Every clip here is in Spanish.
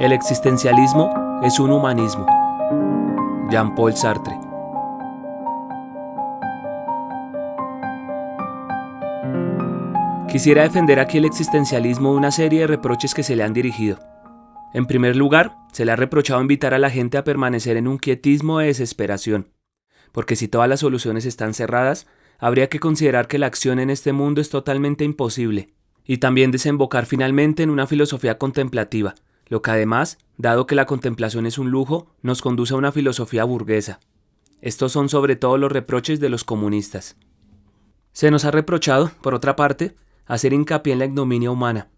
El existencialismo es un humanismo. Jean-Paul Sartre. Quisiera defender aquí el existencialismo de una serie de reproches que se le han dirigido. En primer lugar, se le ha reprochado invitar a la gente a permanecer en un quietismo de desesperación, porque si todas las soluciones están cerradas, habría que considerar que la acción en este mundo es totalmente imposible, y también desembocar finalmente en una filosofía contemplativa, lo que además, dado que la contemplación es un lujo, nos conduce a una filosofía burguesa. Estos son sobre todo los reproches de los comunistas. Se nos ha reprochado, por otra parte, hacer hincapié en la ignominia humana,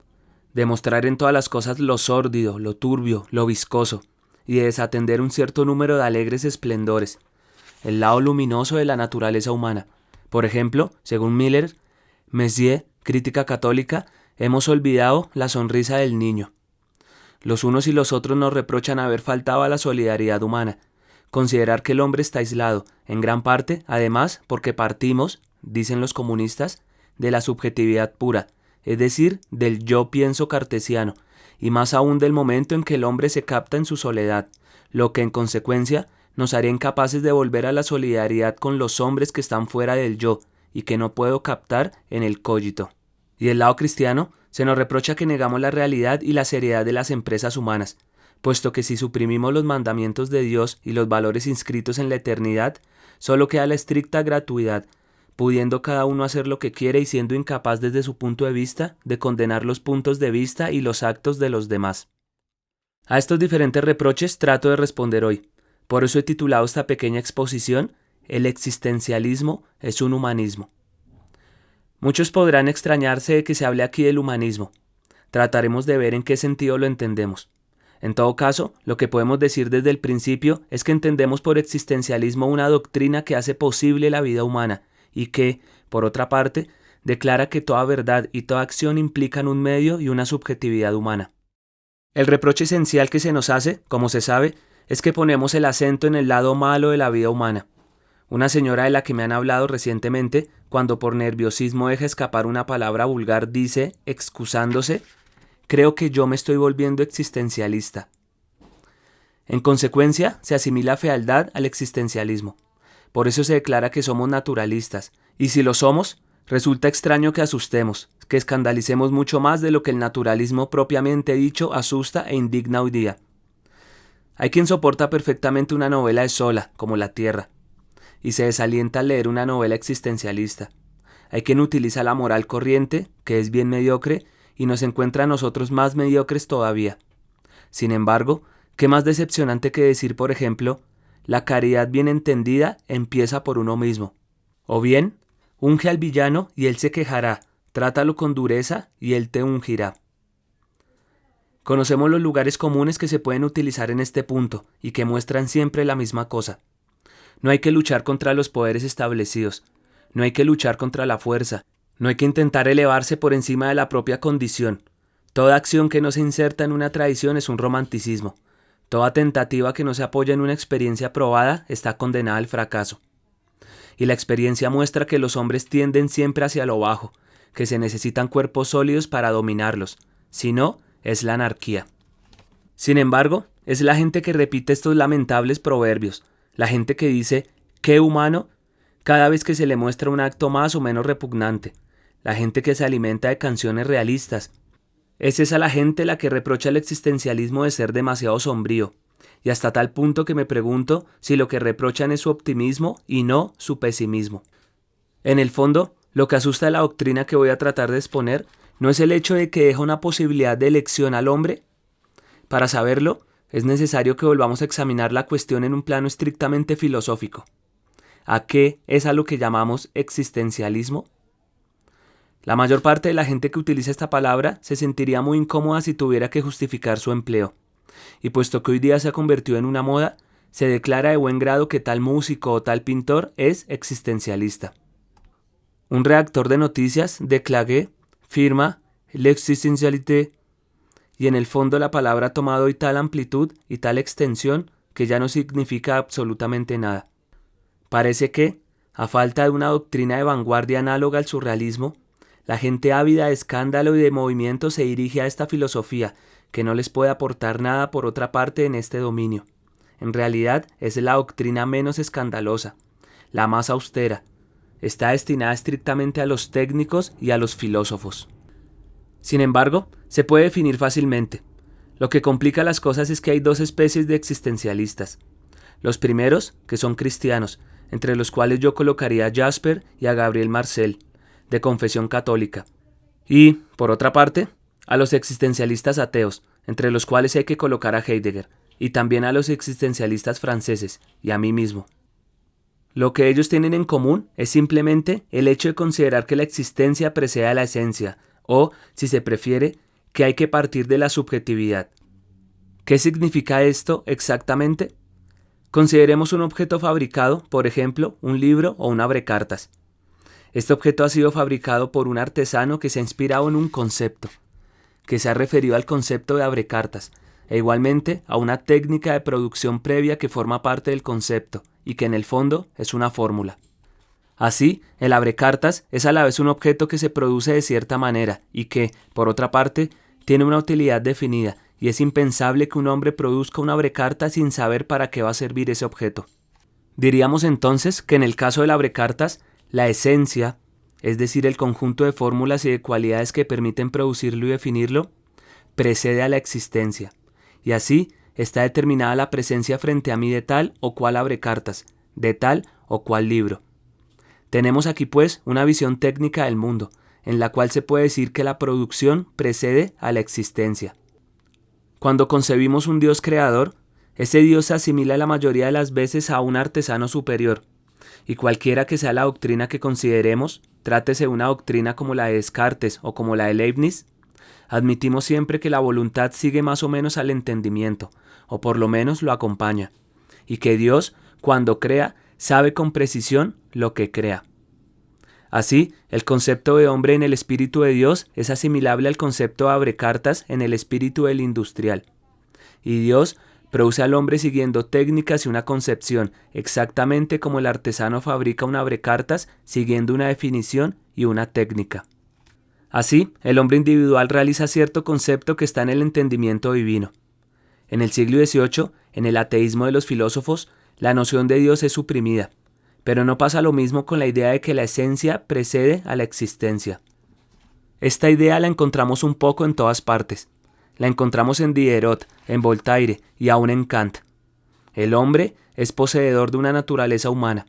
demostrar en todas las cosas lo sórdido, lo turbio, lo viscoso, y de desatender un cierto número de alegres esplendores, el lado luminoso de la naturaleza humana. Por ejemplo, según Miller, Messier, Crítica Católica, hemos olvidado la sonrisa del niño. Los unos y los otros nos reprochan haber faltado a la solidaridad humana, considerar que el hombre está aislado, en gran parte, además, porque partimos, dicen los comunistas, de la subjetividad pura, es decir, del yo pienso cartesiano, y más aún del momento en que el hombre se capta en su soledad, lo que en consecuencia nos haría incapaces de volver a la solidaridad con los hombres que están fuera del yo y que no puedo captar en el cogito. Y del lado cristiano, se nos reprocha que negamos la realidad y la seriedad de las empresas humanas, puesto que si suprimimos los mandamientos de Dios y los valores inscritos en la eternidad, solo queda la estricta gratuidad, pudiendo cada uno hacer lo que quiere y siendo incapaz desde su punto de vista de condenar los puntos de vista y los actos de los demás. A estos diferentes reproches trato de responder hoy. Por eso he titulado esta pequeña exposición El existencialismo es un humanismo. Muchos podrán extrañarse de que se hable aquí del humanismo. Trataremos de ver en qué sentido lo entendemos. En todo caso, lo que podemos decir desde el principio es que entendemos por existencialismo una doctrina que hace posible la vida humana y que, por otra parte, declara que toda verdad y toda acción implican un medio y una subjetividad humana. El reproche esencial que se nos hace, como se sabe, es que ponemos el acento en el lado malo de la vida humana. Una señora de la que me han hablado recientemente, cuando por nerviosismo deja escapar una palabra vulgar, dice, excusándose, creo que yo me estoy volviendo existencialista. En consecuencia, se asimila fealdad al existencialismo. Por eso se declara que somos naturalistas, y si lo somos, resulta extraño que asustemos, que escandalicemos mucho más de lo que el naturalismo propiamente dicho asusta e indigna hoy día. Hay quien soporta perfectamente una novela de Zola, como La Tierra, y se desalienta al leer una novela existencialista. Hay quien utiliza la moral corriente, que es bien mediocre, y nos encuentra a nosotros más mediocres todavía. Sin embargo, ¿qué más decepcionante que decir, por ejemplo, la caridad bien entendida empieza por uno mismo? O bien, unge al villano y él se quejará, trátalo con dureza y él te ungirá. Conocemos los lugares comunes que se pueden utilizar en este punto y que muestran siempre la misma cosa. No hay que luchar contra los poderes establecidos, no hay que luchar contra la fuerza, no hay que intentar elevarse por encima de la propia condición. Toda acción que no se inserta en una tradición es un romanticismo. Toda tentativa que no se apoya en una experiencia probada está condenada al fracaso. Y la experiencia muestra que los hombres tienden siempre hacia lo bajo, que se necesitan cuerpos sólidos para dominarlos, si no, es la anarquía. Sin embargo, es la gente que repite estos lamentables proverbios, la gente que dice, ¡qué humano!, cada vez que se le muestra un acto más o menos repugnante, la gente que se alimenta de canciones realistas. Es esa la gente la que reprocha el existencialismo de ser demasiado sombrío, y hasta tal punto que me pregunto si lo que reprochan es su optimismo y no su pesimismo. En el fondo, lo que asusta de la doctrina que voy a tratar de exponer no es el hecho de que deja una posibilidad de elección al hombre. Para saberlo, es necesario que volvamos a examinar la cuestión en un plano estrictamente filosófico. ¿A qué es a lo que llamamos existencialismo? La mayor parte de la gente que utiliza esta palabra se sentiría muy incómoda si tuviera que justificar su empleo. Y puesto que hoy día se ha convertido en una moda, se declara de buen grado que tal músico o tal pintor es existencialista. Un redactor de noticias de Clague firma l'existentialité, y en el fondo la palabra ha tomado hoy tal amplitud y tal extensión que ya no significa absolutamente nada. Parece que, a falta de una doctrina de vanguardia análoga al surrealismo, la gente ávida de escándalo y de movimiento se dirige a esta filosofía que no les puede aportar nada por otra parte en este dominio. En realidad es la doctrina menos escandalosa, la más austera. Está destinada estrictamente a los técnicos y a los filósofos. Sin embargo, se puede definir fácilmente. Lo que complica las cosas es que hay dos especies de existencialistas. Los primeros, que son cristianos, entre los cuales yo colocaría a Jasper y a Gabriel Marcel, de confesión católica. Y, por otra parte, a los existencialistas ateos, entre los cuales hay que colocar a Heidegger, y también a los existencialistas franceses, y a mí mismo. Lo que ellos tienen en común es simplemente el hecho de considerar que la existencia precede a la esencia, o, si se prefiere, que hay que partir de la subjetividad. ¿Qué significa esto exactamente? Consideremos un objeto fabricado, por ejemplo, un libro o un abrecartas. Este objeto ha sido fabricado por un artesano que se ha inspirado en un concepto, que se ha referido al concepto de abrecartas, e igualmente a una técnica de producción previa que forma parte del concepto y que en el fondo es una fórmula. Así, el abrecartas es a la vez un objeto que se produce de cierta manera y que, por otra parte, tiene una utilidad definida, y es impensable que un hombre produzca un abrecartas sin saber para qué va a servir ese objeto. Diríamos entonces que en el caso del abrecartas, la esencia, es decir, el conjunto de fórmulas y de cualidades que permiten producirlo y definirlo, precede a la existencia, y así está determinada la presencia frente a mí de tal o cual abrecartas, de tal o cual libro. Tenemos aquí pues una visión técnica del mundo, en la cual se puede decir que la producción precede a la existencia. Cuando concebimos un Dios creador, ese Dios se asimila la mayoría de las veces a un artesano superior, y cualquiera que sea la doctrina que consideremos, trátese de una doctrina como la de Descartes o como la de Leibniz, admitimos siempre que la voluntad sigue más o menos al entendimiento, o por lo menos lo acompaña, y que Dios, cuando crea, sabe con precisión lo que crea. Así, el concepto de hombre en el espíritu de Dios es asimilable al concepto de abrecartas en el espíritu del industrial. Y Dios produce al hombre siguiendo técnicas y una concepción, exactamente como el artesano fabrica un abrecartas siguiendo una definición y una técnica. Así, el hombre individual realiza cierto concepto que está en el entendimiento divino. En el siglo XVIII, en el ateísmo de los filósofos, la noción de Dios es suprimida, pero no pasa lo mismo con la idea de que la esencia precede a la existencia. Esta idea la encontramos un poco en todas partes. La encontramos en Diderot, en Voltaire y aún en Kant. El hombre es poseedor de una naturaleza humana.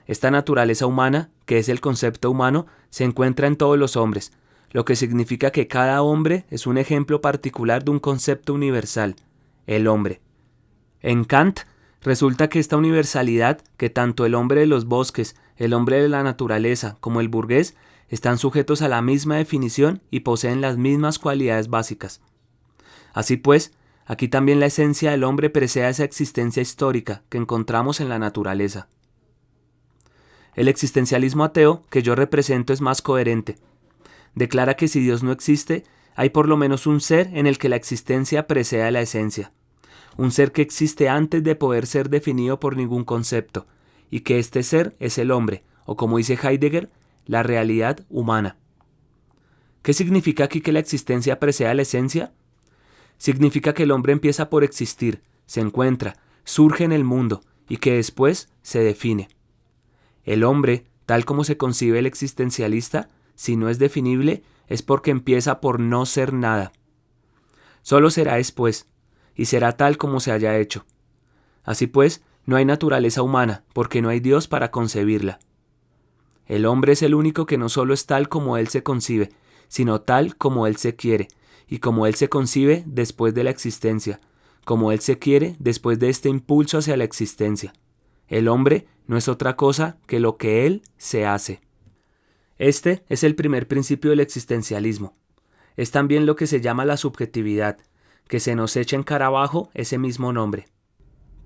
Esta naturaleza humana, que es el concepto humano, se encuentra en todos los hombres, lo que significa que cada hombre es un ejemplo particular de un concepto universal, el hombre. En Kant, resulta que esta universalidad, que tanto el hombre de los bosques, el hombre de la naturaleza como el burgués están sujetos a la misma definición y poseen las mismas cualidades básicas. Así pues, aquí también la esencia del hombre precede a esa existencia histórica que encontramos en la naturaleza. El existencialismo ateo que yo represento es más coherente. Declara que si Dios no existe, hay por lo menos un ser en el que la existencia precede a la esencia. Un ser que existe antes de poder ser definido por ningún concepto, y que este ser es el hombre, o como dice Heidegger, la realidad humana. ¿Qué significa aquí que la existencia precede a la esencia? Significa que el hombre empieza por existir, se encuentra, surge en el mundo, y que después se define. El hombre, tal como se concibe el existencialista, si no es definible, es porque empieza por no ser nada. Solo será después, y será tal como se haya hecho. Así pues, no hay naturaleza humana, porque no hay Dios para concebirla. El hombre es el único que no solo es tal como él se concibe, sino tal como él se quiere, y como él se concibe después de la existencia, como él se quiere después de este impulso hacia la existencia. El hombre no es otra cosa que lo que él se hace. Este es el primer principio del existencialismo. Es también lo que se llama la subjetividad, que se nos echa en cara abajo ese mismo nombre.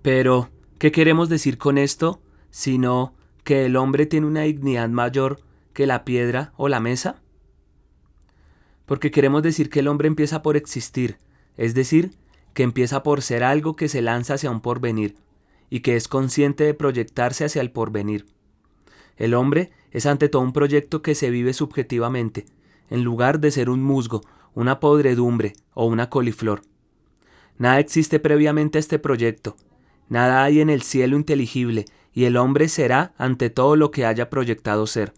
Pero, ¿qué queremos decir con esto, sino que el hombre tiene una dignidad mayor que la piedra o la mesa? Porque queremos decir que el hombre empieza por existir, es decir, que empieza por ser algo que se lanza hacia un porvenir, y que es consciente de proyectarse hacia el porvenir. El hombre es ante todo un proyecto que se vive subjetivamente, en lugar de ser un musgo, una podredumbre o una coliflor. Nada existe previamente a este proyecto. Nada hay en el cielo inteligible, y el hombre será ante todo lo que haya proyectado ser,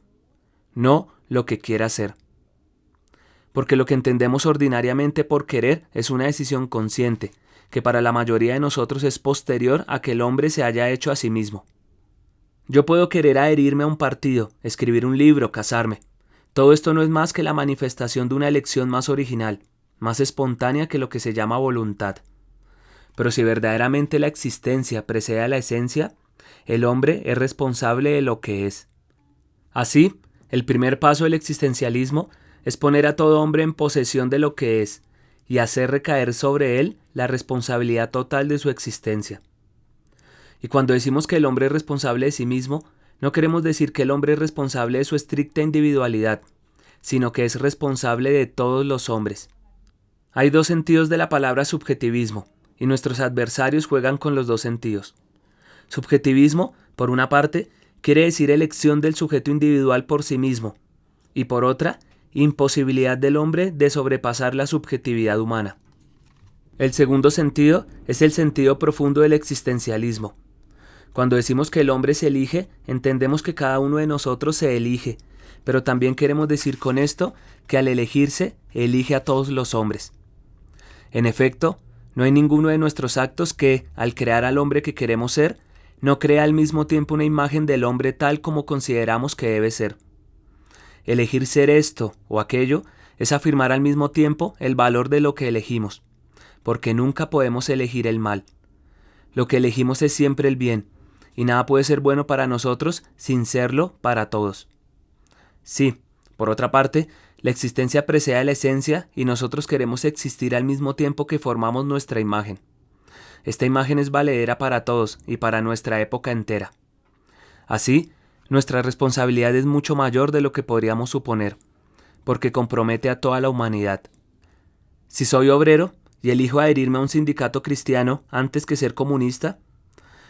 no lo que quiera ser. Porque lo que entendemos ordinariamente por querer es una decisión consciente, que para la mayoría de nosotros es posterior a que el hombre se haya hecho a sí mismo. Yo puedo querer adherirme a un partido, escribir un libro, casarme. Todo esto no es más que la manifestación de una elección más original, más espontánea que lo que se llama voluntad. Pero si verdaderamente la existencia precede a la esencia, el hombre es responsable de lo que es. Así, el primer paso del existencialismo es poner a todo hombre en posesión de lo que es y hacer recaer sobre él la responsabilidad total de su existencia. Y cuando decimos que el hombre es responsable de sí mismo, no queremos decir que el hombre es responsable de su estricta individualidad, sino que es responsable de todos los hombres. Hay dos sentidos de la palabra subjetivismo, y nuestros adversarios juegan con los dos sentidos. Subjetivismo, por una parte, quiere decir elección del sujeto individual por sí mismo, y por otra, imposibilidad del hombre de sobrepasar la subjetividad humana. El segundo sentido es el sentido profundo del existencialismo. Cuando decimos que el hombre se elige, entendemos que cada uno de nosotros se elige, pero también queremos decir con esto que al elegirse, elige a todos los hombres. En efecto, no hay ninguno de nuestros actos que, al crear al hombre que queremos ser, no crea al mismo tiempo una imagen del hombre tal como consideramos que debe ser. Elegir ser esto o aquello es afirmar al mismo tiempo el valor de lo que elegimos, porque nunca podemos elegir el mal. Lo que elegimos es siempre el bien, y nada puede ser bueno para nosotros sin serlo para todos. Sí, por otra parte, la existencia precede a la esencia y nosotros queremos existir al mismo tiempo que formamos nuestra imagen. Esta imagen es valedera para todos y para nuestra época entera. Así, nuestra responsabilidad es mucho mayor de lo que podríamos suponer, porque compromete a toda la humanidad. Si soy obrero y elijo adherirme a un sindicato cristiano antes que ser comunista,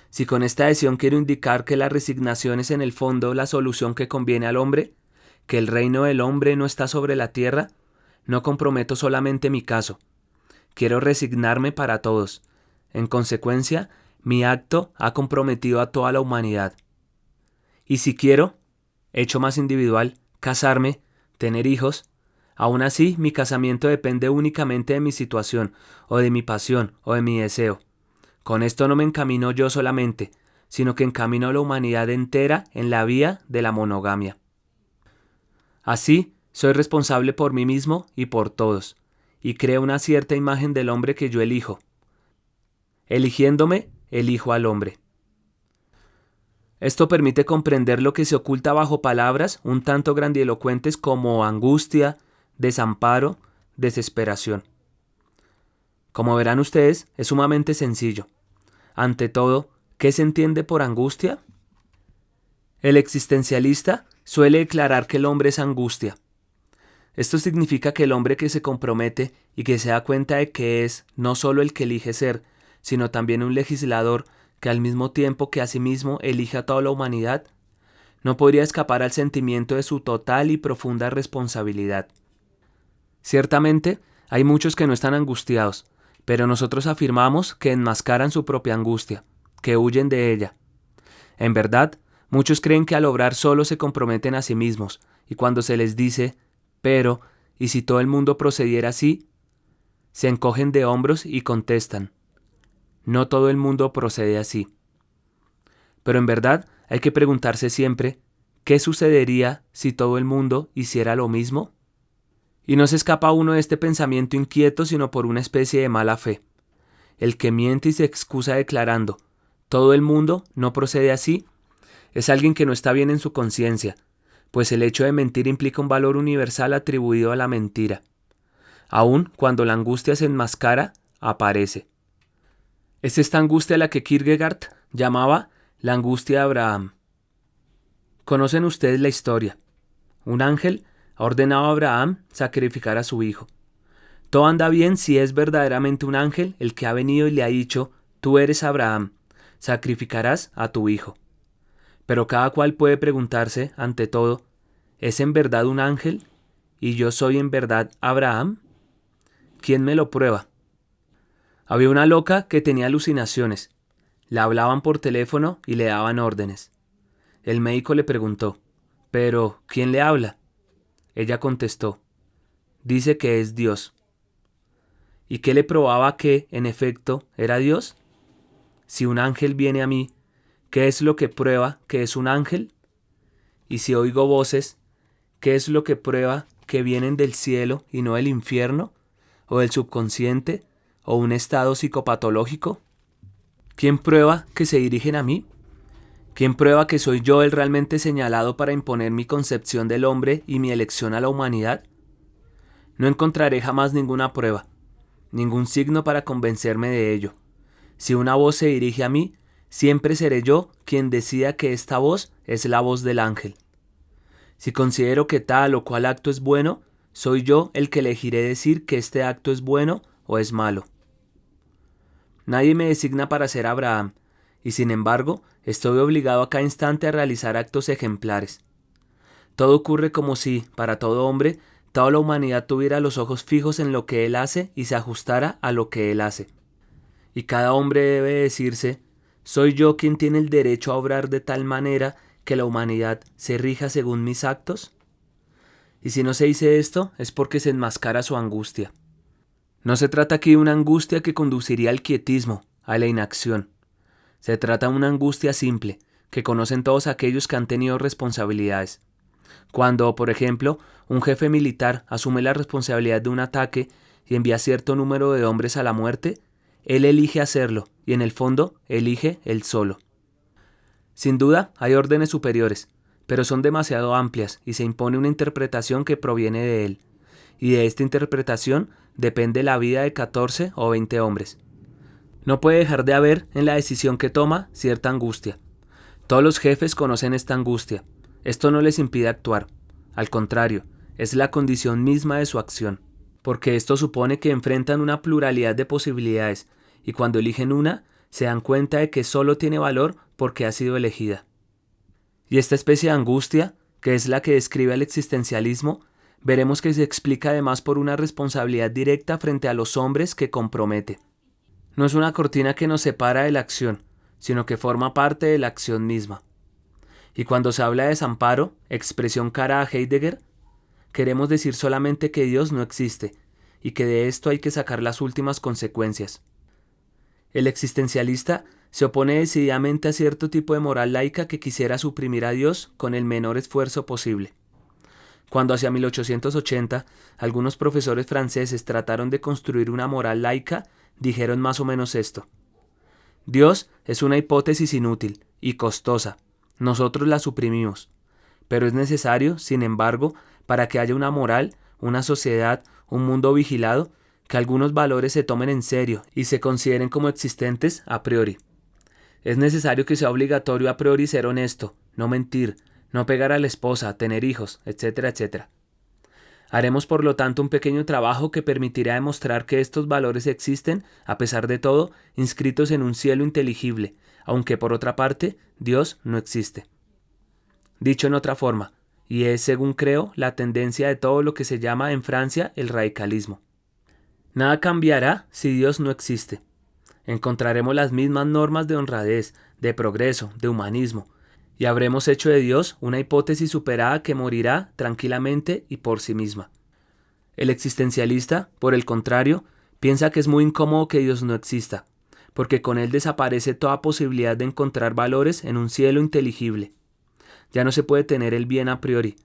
si con esta adhesión quiero indicar que la resignación es en el fondo la solución que conviene al hombre, que el reino del hombre no está sobre la tierra, no comprometo solamente mi caso. Quiero resignarme para todos. En consecuencia, mi acto ha comprometido a toda la humanidad. Y si quiero, hecho más individual, casarme, tener hijos, aún así mi casamiento depende únicamente de mi situación, o de mi pasión, o de mi deseo. Con esto no me encamino yo solamente, sino que encamino a la humanidad entera en la vía de la monogamia. Así, soy responsable por mí mismo y por todos, y creo una cierta imagen del hombre que yo elijo. Eligiéndome, elijo al hombre. Esto permite comprender lo que se oculta bajo palabras un tanto grandilocuentes como angustia, desamparo, desesperación. Como verán ustedes, es sumamente sencillo. Ante todo, ¿qué se entiende por angustia? El existencialista suele declarar que el hombre es angustia. Esto significa que el hombre que se compromete y que se da cuenta de que es no solo el que elige ser, sino también un legislador que al mismo tiempo que a sí mismo elige a toda la humanidad, no podría escapar al sentimiento de su total y profunda responsabilidad. Ciertamente, hay muchos que no están angustiados, pero nosotros afirmamos que enmascaran su propia angustia, que huyen de ella. En verdad, muchos creen que al obrar solo se comprometen a sí mismos, y cuando se les dice, pero, ¿y si todo el mundo procediera así?, se encogen de hombros y contestan, no todo el mundo procede así. Pero en verdad hay que preguntarse siempre, ¿qué sucedería si todo el mundo hiciera lo mismo? Y no se escapa uno de este pensamiento inquieto sino por una especie de mala fe. El que miente y se excusa declarando, todo el mundo no procede así, es alguien que no está bien en su conciencia, pues el hecho de mentir implica un valor universal atribuido a la mentira. Aun cuando la angustia se enmascara, aparece. Es esta angustia la que Kierkegaard llamaba la angustia de Abraham. Conocen ustedes la historia. Un ángel ha ordenado a Abraham sacrificar a su hijo. Todo anda bien si es verdaderamente un ángel el que ha venido y le ha dicho, tú eres Abraham, sacrificarás a tu hijo. Pero cada cual puede preguntarse, ante todo, ¿es en verdad un ángel y yo soy en verdad Abraham? ¿Quién me lo prueba? Había una loca que tenía alucinaciones. Le hablaban por teléfono y le daban órdenes. El médico le preguntó: «¿Pero quién le habla?». Ella contestó: «Dice que es Dios». ¿Y qué le probaba que, en efecto, era Dios? Si un ángel viene a mí, ¿qué es lo que prueba que es un ángel? Y si oigo voces, ¿qué es lo que prueba que vienen del cielo y no del infierno, o del subconsciente, o un estado psicopatológico? ¿Quién prueba que se dirigen a mí? ¿Quién prueba que soy yo el realmente señalado para imponer mi concepción del hombre y mi elección a la humanidad? No encontraré jamás ninguna prueba, ningún signo para convencerme de ello. Si una voz se dirige a mí, siempre seré yo quien decida que esta voz es la voz del ángel. Si considero que tal o cual acto es bueno, soy yo el que elegiré decir que este acto es bueno o es malo. Nadie me designa para ser Abraham, y sin embargo, estoy obligado a cada instante a realizar actos ejemplares. Todo ocurre como si, para todo hombre, toda la humanidad tuviera los ojos fijos en lo que él hace y se ajustara a lo que él hace. Y cada hombre debe decirse: ¿soy yo quien tiene el derecho a obrar de tal manera que la humanidad se rija según mis actos? Y si no se dice esto, es porque se enmascara su angustia. No se trata aquí de una angustia que conduciría al quietismo, a la inacción. Se trata de una angustia simple, que conocen todos aquellos que han tenido responsabilidades. Cuando, por ejemplo, un jefe militar asume la responsabilidad de un ataque y envía cierto número de hombres a la muerte, él elige hacerlo y en el fondo elige él solo. Sin duda hay órdenes superiores, pero son demasiado amplias y se impone una interpretación que proviene de él, y de esta interpretación depende la vida de 14 o 20 hombres. No puede dejar de haber en la decisión que toma cierta angustia. Todos los jefes conocen esta angustia. Esto no les impide actuar. Al contrario, es la condición misma de su acción, porque esto supone que enfrentan una pluralidad de posibilidades, y cuando eligen una, se dan cuenta de que solo tiene valor porque ha sido elegida. Y esta especie de angustia, que es la que describe el existencialismo, veremos que se explica además por una responsabilidad directa frente a los hombres que compromete. No es una cortina que nos separa de la acción, sino que forma parte de la acción misma. Y cuando se habla de desamparo, expresión cara a Heidegger, queremos decir solamente que Dios no existe, y que de esto hay que sacar las últimas consecuencias. El existencialista se opone decididamente a cierto tipo de moral laica que quisiera suprimir a Dios con el menor esfuerzo posible. Cuando hacia 1880 algunos profesores franceses trataron de construir una moral laica, dijeron más o menos esto: Dios es una hipótesis inútil y costosa, nosotros la suprimimos, pero es necesario, sin embargo, para que haya una moral, una sociedad, un mundo vigilado, que algunos valores se tomen en serio y se consideren como existentes a priori. Es necesario que sea obligatorio a priori ser honesto, no mentir, no pegar a la esposa, tener hijos, etcétera, etcétera. Haremos por lo tanto un pequeño trabajo que permitirá demostrar que estos valores existen, a pesar de todo, inscritos en un cielo inteligible, aunque por otra parte, Dios no existe. Dicho en otra forma, y es, según creo, la tendencia de todo lo que se llama en Francia el radicalismo. Nada cambiará si Dios no existe. Encontraremos las mismas normas de honradez, de progreso, de humanismo, y habremos hecho de Dios una hipótesis superada que morirá tranquilamente y por sí misma. El existencialista, por el contrario, piensa que es muy incómodo que Dios no exista, porque con él desaparece toda posibilidad de encontrar valores en un cielo inteligible. Ya no se puede tener el bien a priori,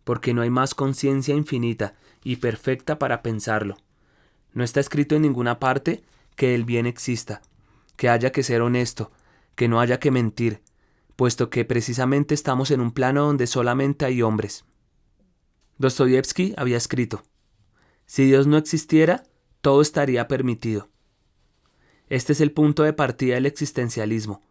porque no hay más conciencia infinita y perfecta para pensarlo. No está escrito en ninguna parte que el bien exista, que haya que ser honesto, que no haya que mentir, puesto que precisamente estamos en un plano donde solamente hay hombres. Dostoyevsky había escrito: si Dios no existiera, todo estaría permitido. Este es el punto de partida del existencialismo.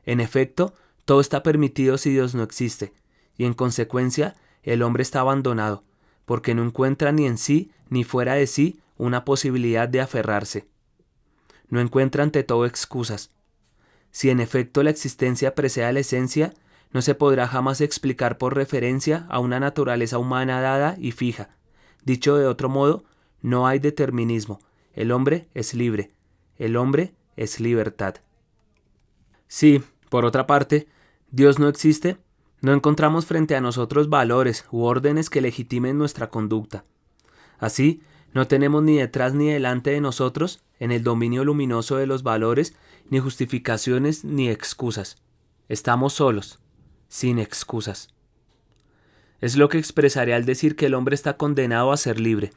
En efecto, todo está permitido si Dios no existe, y en consecuencia el hombre está abandonado, porque no encuentra ni en sí ni fuera de sí una posibilidad de aferrarse. No encuentra ante todo excusas. Si en efecto la existencia precede a la esencia, no se podrá jamás explicar por referencia a una naturaleza humana dada y fija. Dicho de otro modo, no hay determinismo. El hombre es libre. el hombre es libertad. Si, por otra parte, Dios no existe, no encontramos frente a nosotros valores u órdenes que legitimen nuestra conducta. Así, no tenemos ni detrás ni delante de nosotros, en el dominio luminoso de los valores, ni justificaciones ni excusas. Estamos solos, sin excusas. Es lo que expresaré al decir que el hombre está condenado a ser libre.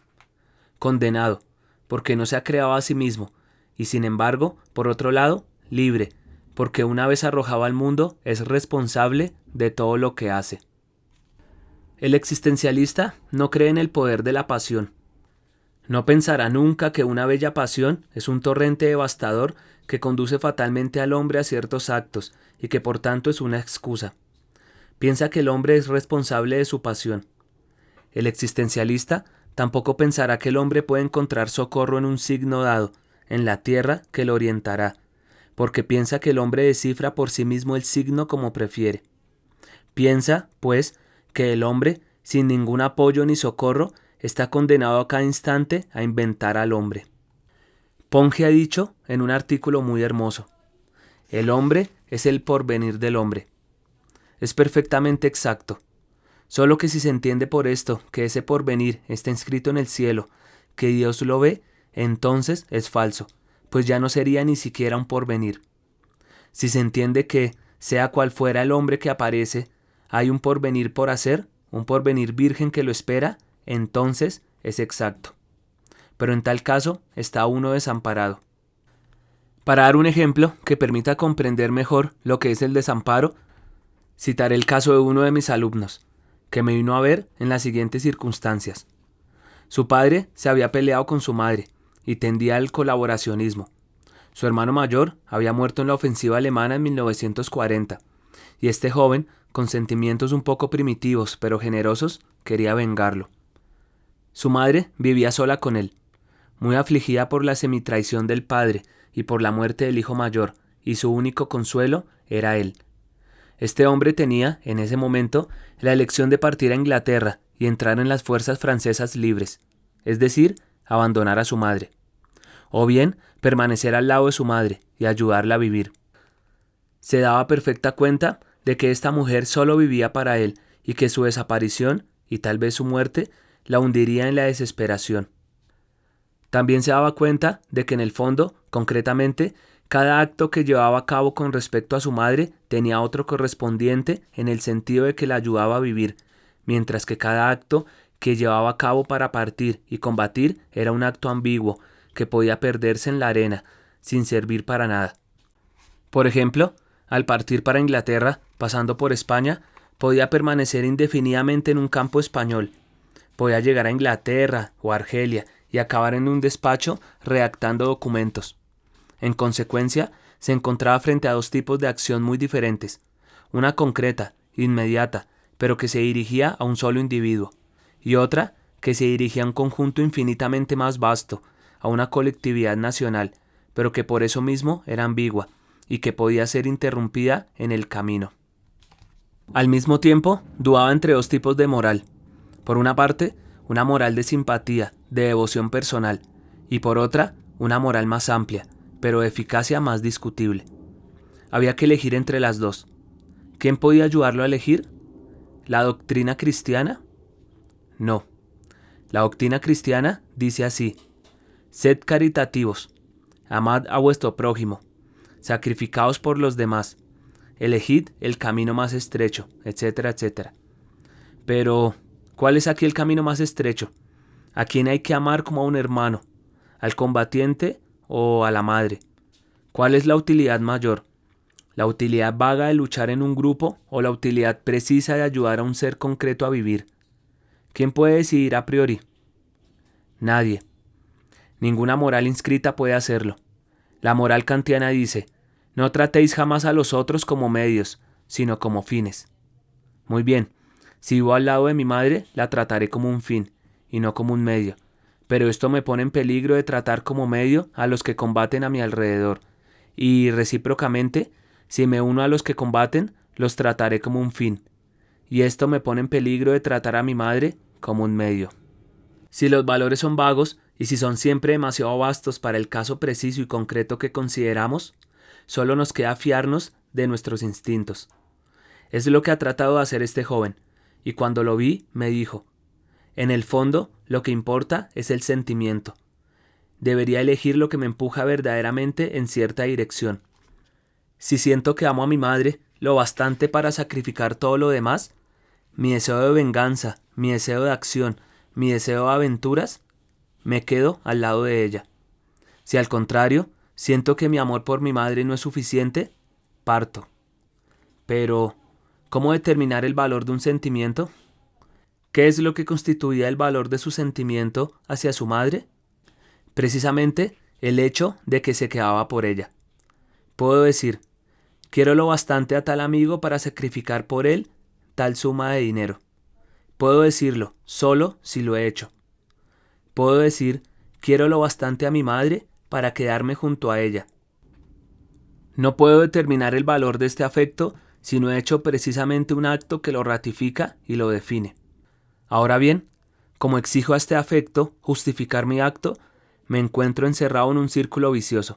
Condenado, porque no se ha creado a sí mismo, y sin embargo, por otro lado, libre, porque una vez arrojado al mundo es responsable de todo lo que hace. El existencialista no cree en el poder de la pasión. No pensará nunca que una bella pasión es un torrente devastador que conduce fatalmente al hombre a ciertos actos y que por tanto es una excusa. Piensa que el hombre es responsable de su pasión. El existencialista tampoco pensará que el hombre puede encontrar socorro en un signo dado, en la tierra que lo orientará, porque piensa que el hombre descifra por sí mismo el signo como prefiere. Piensa, pues, que el hombre, sin ningún apoyo ni socorro, está condenado a cada instante a inventar al hombre. Ponge ha dicho en un artículo muy hermoso: el hombre es el porvenir del hombre. Es perfectamente exacto. Solo que si se entiende por esto que ese porvenir está inscrito en el cielo, que Dios lo ve, entonces es falso, pues ya no sería ni siquiera un porvenir. Si se entiende que, sea cual fuera el hombre que aparece, hay un porvenir por hacer, un porvenir virgen que lo espera, entonces es exacto. Pero en tal caso está uno desamparado. Para dar un ejemplo que permita comprender mejor lo que es el desamparo, citaré el caso de uno de mis alumnos, que me vino a ver en las siguientes circunstancias. Su padre se había peleado con su madre y tendía al colaboracionismo. Su hermano mayor había muerto en la ofensiva alemana en 1940, y este joven, con sentimientos un poco primitivos pero generosos, quería vengarlo. Su madre vivía sola con él, muy afligida por la semitraición del padre y por la muerte del hijo mayor, y su único consuelo era él. Este hombre tenía, en ese momento, la elección de partir a Inglaterra y entrar en las fuerzas francesas libres, es decir, abandonar a su madre, o bien permanecer al lado de su madre y ayudarla a vivir. Se daba perfecta cuenta de que esta mujer solo vivía para él y que su desaparición, y tal vez su muerte, la hundiría en la desesperación. También se daba cuenta de que en el fondo, concretamente, cada acto que llevaba a cabo con respecto a su madre tenía otro correspondiente en el sentido de que la ayudaba a vivir, mientras que cada acto que llevaba a cabo para partir y combatir era un acto ambiguo, que podía perderse en la arena, sin servir para nada. Por ejemplo, al partir para Inglaterra, pasando por España, podía permanecer indefinidamente en un campo español. Podía llegar a Inglaterra o Argelia y acabar en un despacho redactando documentos. En consecuencia, se encontraba frente a dos tipos de acción muy diferentes, una concreta, inmediata, pero que se dirigía a un solo individuo, y otra que se dirigía a un conjunto infinitamente más vasto, a una colectividad nacional, pero que por eso mismo era ambigua, y que podía ser interrumpida en el camino. Al mismo tiempo, dudaba entre dos tipos de moral. Por una parte, una moral de simpatía, de devoción personal, y por otra, una moral más amplia, pero de eficacia más discutible. Había que elegir entre las dos. ¿Quién podía ayudarlo a elegir? ¿La doctrina cristiana? No. La doctrina cristiana dice así: sed caritativos, amad a vuestro prójimo, sacrificaos por los demás, elegid el camino más estrecho, etcétera, etcétera. Pero, ¿cuál es aquí el camino más estrecho? ¿A quién hay que amar como a un hermano? ¿Al combatiente o a la madre? ¿Cuál es la utilidad mayor? ¿La utilidad vaga de luchar en un grupo o la utilidad precisa de ayudar a un ser concreto a vivir? ¿Quién puede decidir a priori? Nadie. Ninguna moral inscrita puede hacerlo. La moral kantiana dice: no tratéis jamás a los otros como medios, sino como fines. Muy bien, si vivo al lado de mi madre, la trataré como un fin, y no como un medio. Pero esto me pone en peligro de tratar como medio a los que combaten a mi alrededor, y recíprocamente, si me uno a los que combaten, los trataré como un fin. Y esto me pone en peligro de tratar a mi madre como un medio. Si los valores son vagos y si son siempre demasiado vastos para el caso preciso y concreto que consideramos, solo nos queda fiarnos de nuestros instintos. Es lo que ha tratado de hacer este joven, y cuando lo vi me dijo: en el fondo, lo que importa es el sentimiento. Debería elegir lo que me empuja verdaderamente en cierta dirección. Si siento que amo a mi madre lo bastante para sacrificar todo lo demás, mi deseo de venganza, mi deseo de acción, mi deseo de aventuras, me quedo al lado de ella. Si al contrario, siento que mi amor por mi madre no es suficiente, parto. Pero, ¿cómo determinar el valor de un sentimiento? ¿Qué es lo que constituía el valor de su sentimiento hacia su madre? Precisamente el hecho de que se quedaba por ella. Puedo decir: quiero lo bastante a tal amigo para sacrificar por él tal suma de dinero. Puedo decirlo solo si lo he hecho. Puedo decir: quiero lo bastante a mi madre para quedarme junto a ella. No puedo determinar el valor de este afecto si no he hecho precisamente un acto que lo ratifica y lo define. Ahora bien, como exijo a este afecto justificar mi acto, me encuentro encerrado en un círculo vicioso.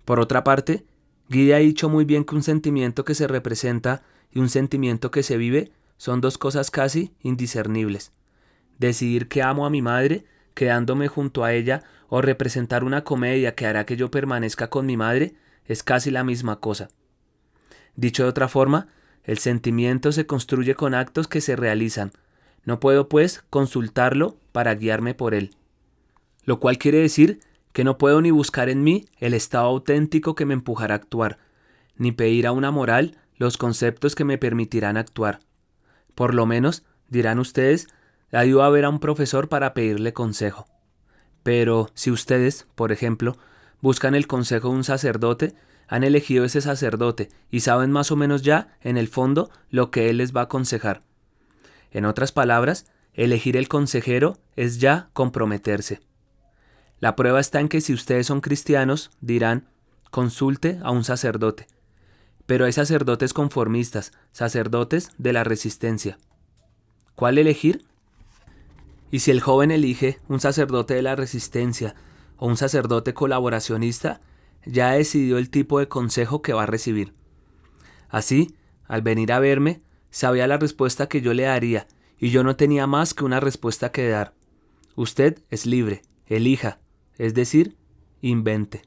Por otra parte, Guy ha dicho muy bien que un sentimiento que se representa y un sentimiento que se vive son dos cosas casi indiscernibles. Decidir que amo a mi madre, quedándome junto a ella, o representar una comedia que hará que yo permanezca con mi madre, es casi la misma cosa. Dicho de otra forma, el sentimiento se construye con actos que se realizan. No puedo, pues, consultarlo para guiarme por él. Lo cual quiere decir que no puedo ni buscar en mí el estado auténtico que me empujará a actuar, ni pedir a una moral los conceptos que me permitirán actuar. Por lo menos, dirán ustedes, ha ido a ver a un profesor para pedirle consejo. Pero si ustedes, por ejemplo, buscan el consejo de un sacerdote, han elegido ese sacerdote y saben más o menos ya, en el fondo, lo que él les va a aconsejar. En otras palabras, elegir el consejero es ya comprometerse. La prueba está en que si ustedes son cristianos, dirán: consulte a un sacerdote. Pero hay sacerdotes conformistas, sacerdotes de la resistencia. ¿Cuál elegir? Y si el joven elige un sacerdote de la resistencia o un sacerdote colaboracionista, ya ha decidido el tipo de consejo que va a recibir. Así, al venir a verme, sabía la respuesta que yo le daría, y yo no tenía más que una respuesta que dar. Usted es libre, elija, es decir, invente.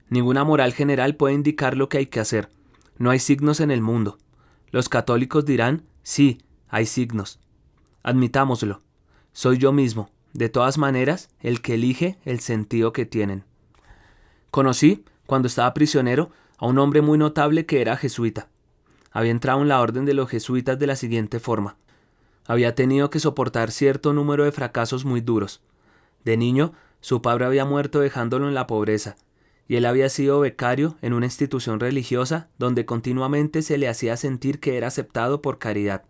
Ninguna moral general puede indicar lo que hay que hacer. No hay signos en el mundo. Los católicos dirán: sí, hay signos. Admitámoslo. Soy yo mismo, de todas maneras, el que elige el sentido que tienen. Conocí, cuando estaba prisionero, a un hombre muy notable que era jesuita. Había entrado en la orden de los jesuitas de la siguiente forma. Había tenido que soportar cierto número de fracasos muy duros. De niño, su padre había muerto dejándolo en la pobreza, y él había sido becario en una institución religiosa donde continuamente se le hacía sentir que era aceptado por caridad.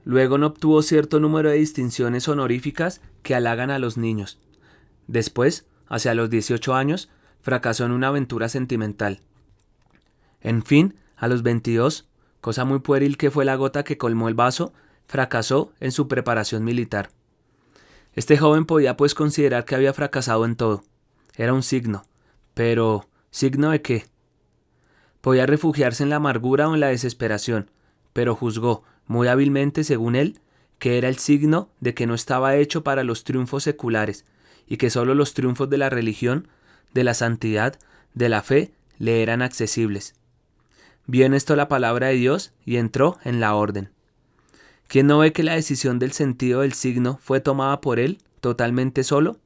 Luego no obtuvo cierto número de distinciones honoríficas que halagan a los niños. Después, hacia los 18 años, fracasó en una aventura sentimental. En fin, a los 22, cosa muy pueril que fue la gota que colmó el vaso, fracasó en su preparación militar. Este joven podía pues considerar que había fracasado en todo. Era un signo. Pero, ¿signo de qué? Podía refugiarse en la amargura o en la desesperación, pero juzgó, muy hábilmente según él, que era el signo de que no estaba hecho para los triunfos seculares, y que sólo los triunfos de la religión, de la santidad, de la fe, le eran accesibles. Vio en esto la palabra de Dios y entró en la orden. ¿Quién no ve que la decisión del sentido del signo fue tomada por él, totalmente solo?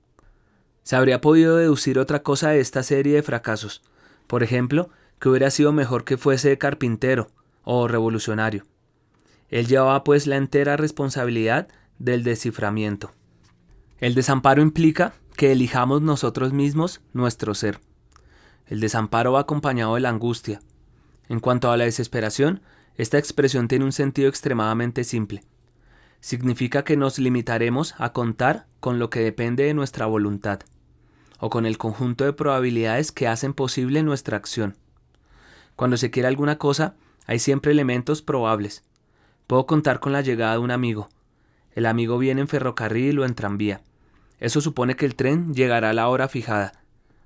Se habría podido deducir otra cosa de esta serie de fracasos. Por ejemplo, que hubiera sido mejor que fuese carpintero o revolucionario. Él llevaba pues la entera responsabilidad del desciframiento. El desamparo implica que elijamos nosotros mismos nuestro ser. El desamparo va acompañado de la angustia. En cuanto a la desesperación, esta expresión tiene un sentido extremadamente simple. Significa que nos limitaremos a contar con lo que depende de nuestra voluntad, o con el conjunto de probabilidades que hacen posible nuestra acción. Cuando se quiere alguna cosa, hay siempre elementos probables. Puedo contar con la llegada de un amigo. El amigo viene en ferrocarril o en tranvía. Eso supone que el tren llegará a la hora fijada,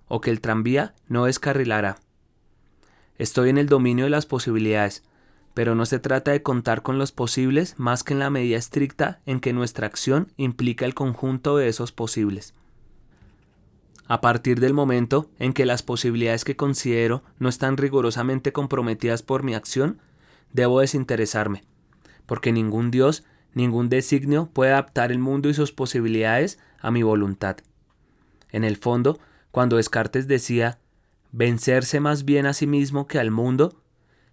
o que el tranvía no descarrilará. Estoy en el dominio de las posibilidades, pero no se trata de contar con los posibles más que en la medida estricta en que nuestra acción implica el conjunto de esos posibles. A partir del momento en que las posibilidades que considero no están rigurosamente comprometidas por mi acción, debo desinteresarme, porque ningún Dios, ningún designio puede adaptar el mundo y sus posibilidades a mi voluntad. En el fondo, cuando Descartes decía vencerse más bien a sí mismo que al mundo,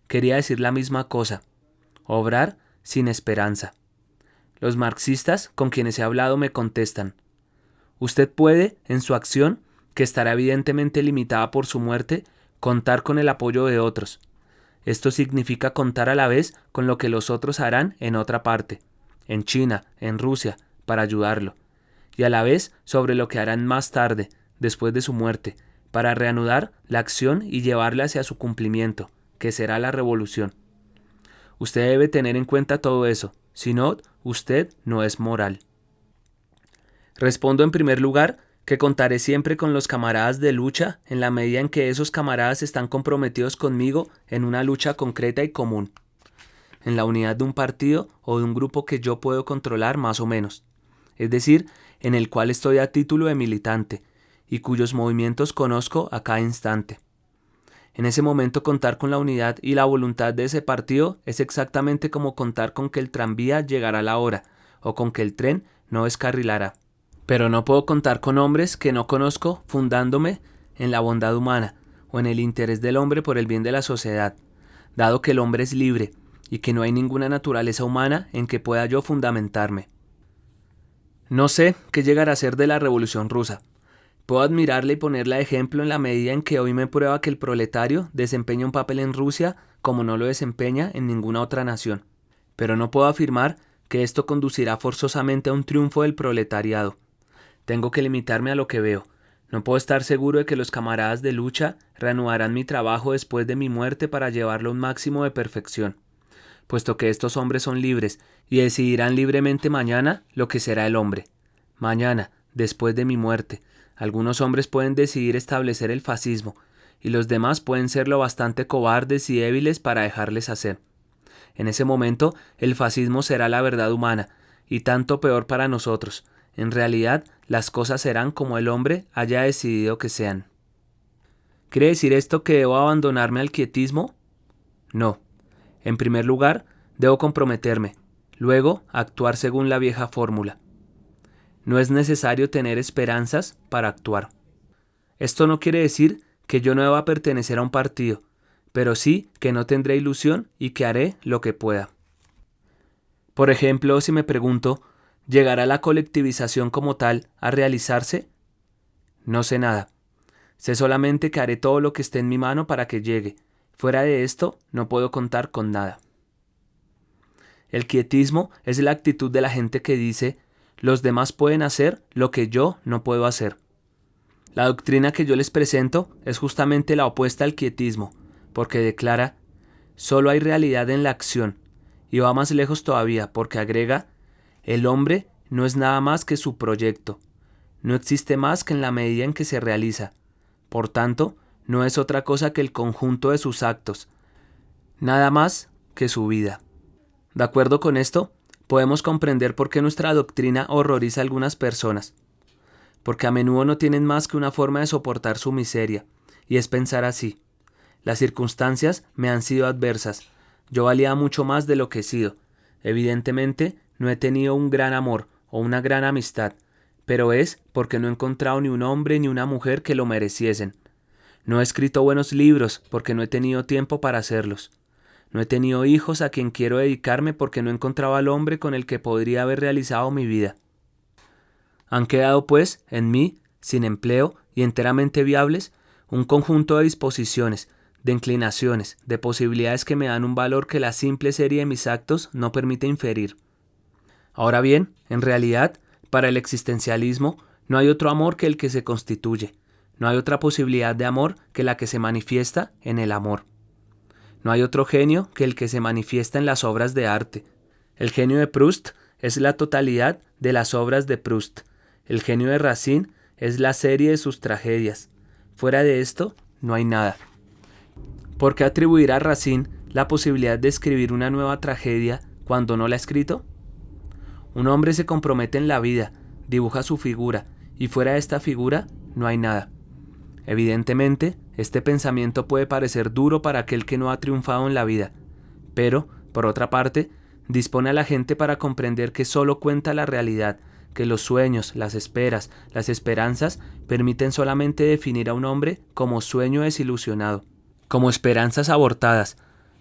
quería decir la misma cosa, obrar sin esperanza. Los marxistas con quienes he hablado me contestan, usted puede, en su acción, que estará evidentemente limitada por su muerte, contar con el apoyo de otros. Esto significa contar a la vez con lo que los otros harán en otra parte, en China, en Rusia, para ayudarlo, y a la vez sobre lo que harán más tarde, después de su muerte, para reanudar la acción y llevarla hacia su cumplimiento, que será la revolución. Usted debe tener en cuenta todo eso, si no, usted no es moral. Respondo en primer lugar que contaré siempre con los camaradas de lucha en la medida en que esos camaradas están comprometidos conmigo en una lucha concreta y común, en la unidad de un partido o de un grupo que yo puedo controlar más o menos, es decir, en el cual estoy a título de militante y cuyos movimientos conozco a cada instante. En ese momento contar con la unidad y la voluntad de ese partido es exactamente como contar con que el tranvía llegará a la hora o con que el tren no descarrilará. Pero no puedo contar con hombres que no conozco fundándome en la bondad humana o en el interés del hombre por el bien de la sociedad, dado que el hombre es libre y que no hay ninguna naturaleza humana en que pueda yo fundamentarme. No sé qué llegará a ser de la Revolución Rusa. Puedo admirarla y ponerla de ejemplo en la medida en que hoy me prueba que el proletario desempeña un papel en Rusia como no lo desempeña en ninguna otra nación. Pero no puedo afirmar que esto conducirá forzosamente a un triunfo del proletariado. Tengo que limitarme a lo que veo. No puedo estar seguro de que los camaradas de lucha reanudarán mi trabajo después de mi muerte para llevarlo a un máximo de perfección, puesto que estos hombres son libres y decidirán libremente mañana lo que será el hombre. Mañana, después de mi muerte, algunos hombres pueden decidir establecer el fascismo, y los demás pueden ser lo bastante cobardes y débiles para dejarles hacer. En ese momento, el fascismo será la verdad humana, y tanto peor para nosotros. En realidad, las cosas serán como el hombre haya decidido que sean. ¿Quiere decir esto que debo abandonarme al quietismo? No. En primer lugar, debo comprometerme, luego actuar según la vieja fórmula. No es necesario tener esperanzas para actuar. Esto no quiere decir que yo no deba pertenecer a un partido, pero sí que no tendré ilusión y que haré lo que pueda. Por ejemplo, si me pregunto, ¿llegará la colectivización como tal a realizarse? No sé nada. Sé solamente que haré todo lo que esté en mi mano para que llegue. Fuera de esto, no puedo contar con nada. El quietismo es la actitud de la gente que dice, los demás pueden hacer lo que yo no puedo hacer. La doctrina que yo les presento es justamente la opuesta al quietismo, porque declara, solo hay realidad en la acción, y va más lejos todavía, porque agrega, el hombre no es nada más que su proyecto, no existe más que en la medida en que se realiza, por tanto, no es otra cosa que el conjunto de sus actos, nada más que su vida. De acuerdo con esto, podemos comprender por qué nuestra doctrina horroriza a algunas personas, porque a menudo no tienen más que una forma de soportar su miseria, y es pensar así. Las circunstancias me han sido adversas, yo valía mucho más de lo que he sido. Evidentemente, no he tenido un gran amor o una gran amistad, pero es porque no he encontrado ni un hombre ni una mujer que lo mereciesen. No he escrito buenos libros porque no he tenido tiempo para hacerlos. No he tenido hijos a quien quiero dedicarme porque no encontraba al hombre con el que podría haber realizado mi vida. Han quedado, pues, en mí, sin empleo y enteramente viables, un conjunto de disposiciones, de inclinaciones, de posibilidades que me dan un valor que la simple serie de mis actos no permite inferir. Ahora bien, en realidad, para el existencialismo, no hay otro amor que el que se constituye, no hay otra posibilidad de amor que la que se manifiesta en el amor. No hay otro genio que el que se manifiesta en las obras de arte. El genio de Proust es la totalidad de las obras de Proust. El genio de Racine es la serie de sus tragedias. Fuera de esto, no hay nada. ¿Por qué atribuir a Racine la posibilidad de escribir una nueva tragedia cuando no la ha escrito? Un hombre se compromete en la vida, dibuja su figura, y fuera de esta figura no hay nada. Evidentemente, este pensamiento puede parecer duro para aquel que no ha triunfado en la vida, pero, por otra parte, dispone a la gente para comprender que solo cuenta la realidad, que los sueños, las esperas, las esperanzas permiten solamente definir a un hombre como sueño desilusionado, como esperanzas abortadas,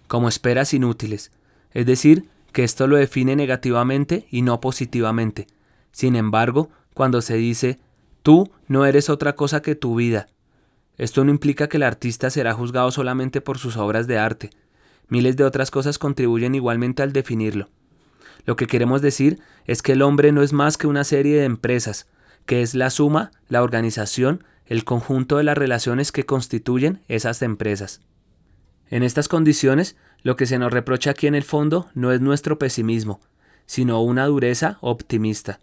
como esperas inútiles, es decir, que esto lo define negativamente y no positivamente. Sin embargo, cuando se dice, tú no eres otra cosa que tu vida, esto no implica que el artista será juzgado solamente por sus obras de arte. Miles de otras cosas contribuyen igualmente al definirlo. Lo que queremos decir es que el hombre no es más que una serie de empresas, que es la suma, la organización, el conjunto de las relaciones que constituyen esas empresas. En estas condiciones, lo que se nos reprocha aquí en el fondo no es nuestro pesimismo, sino una dureza optimista.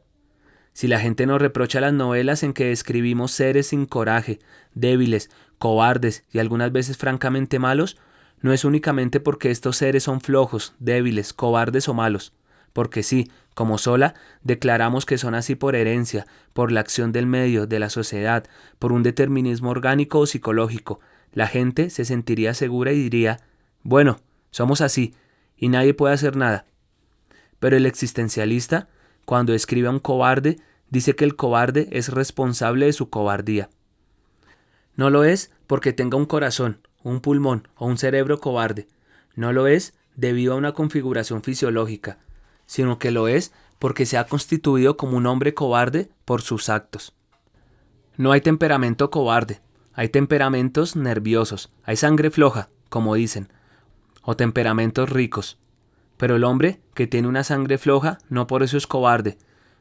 Si la gente nos reprocha las novelas en que describimos seres sin coraje, débiles, cobardes y algunas veces francamente malos, no es únicamente porque estos seres son flojos, débiles, cobardes o malos, porque sí, como sola, declaramos que son así por herencia, por la acción del medio, de la sociedad, por un determinismo orgánico o psicológico. La gente se sentiría segura y diría, bueno, somos así, y nadie puede hacer nada. Pero el existencialista, cuando escribe a un cobarde, dice que el cobarde es responsable de su cobardía. No lo es porque tenga un corazón, un pulmón o un cerebro cobarde. No lo es debido a una configuración fisiológica, sino que lo es porque se ha constituido como un hombre cobarde por sus actos. No hay temperamento cobarde, hay temperamentos nerviosos, hay sangre floja, como dicen, o temperamentos ricos. Pero el hombre que tiene una sangre floja no por eso es cobarde,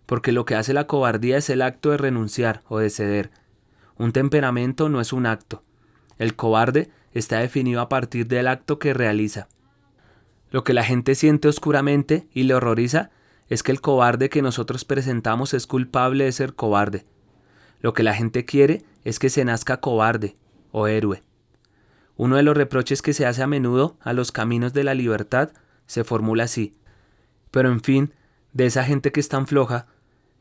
porque lo que hace la cobardía es el acto de renunciar o de ceder. Un temperamento no es un acto. El cobarde está definido a partir del acto que realiza. Lo que la gente siente oscuramente y le horroriza es que el cobarde que nosotros presentamos es culpable de ser cobarde. Lo que la gente quiere es que se nazca cobarde o héroe. Uno de los reproches que se hace a menudo a los caminos de la libertad se formula así. Pero en fin, de esa gente que es tan floja,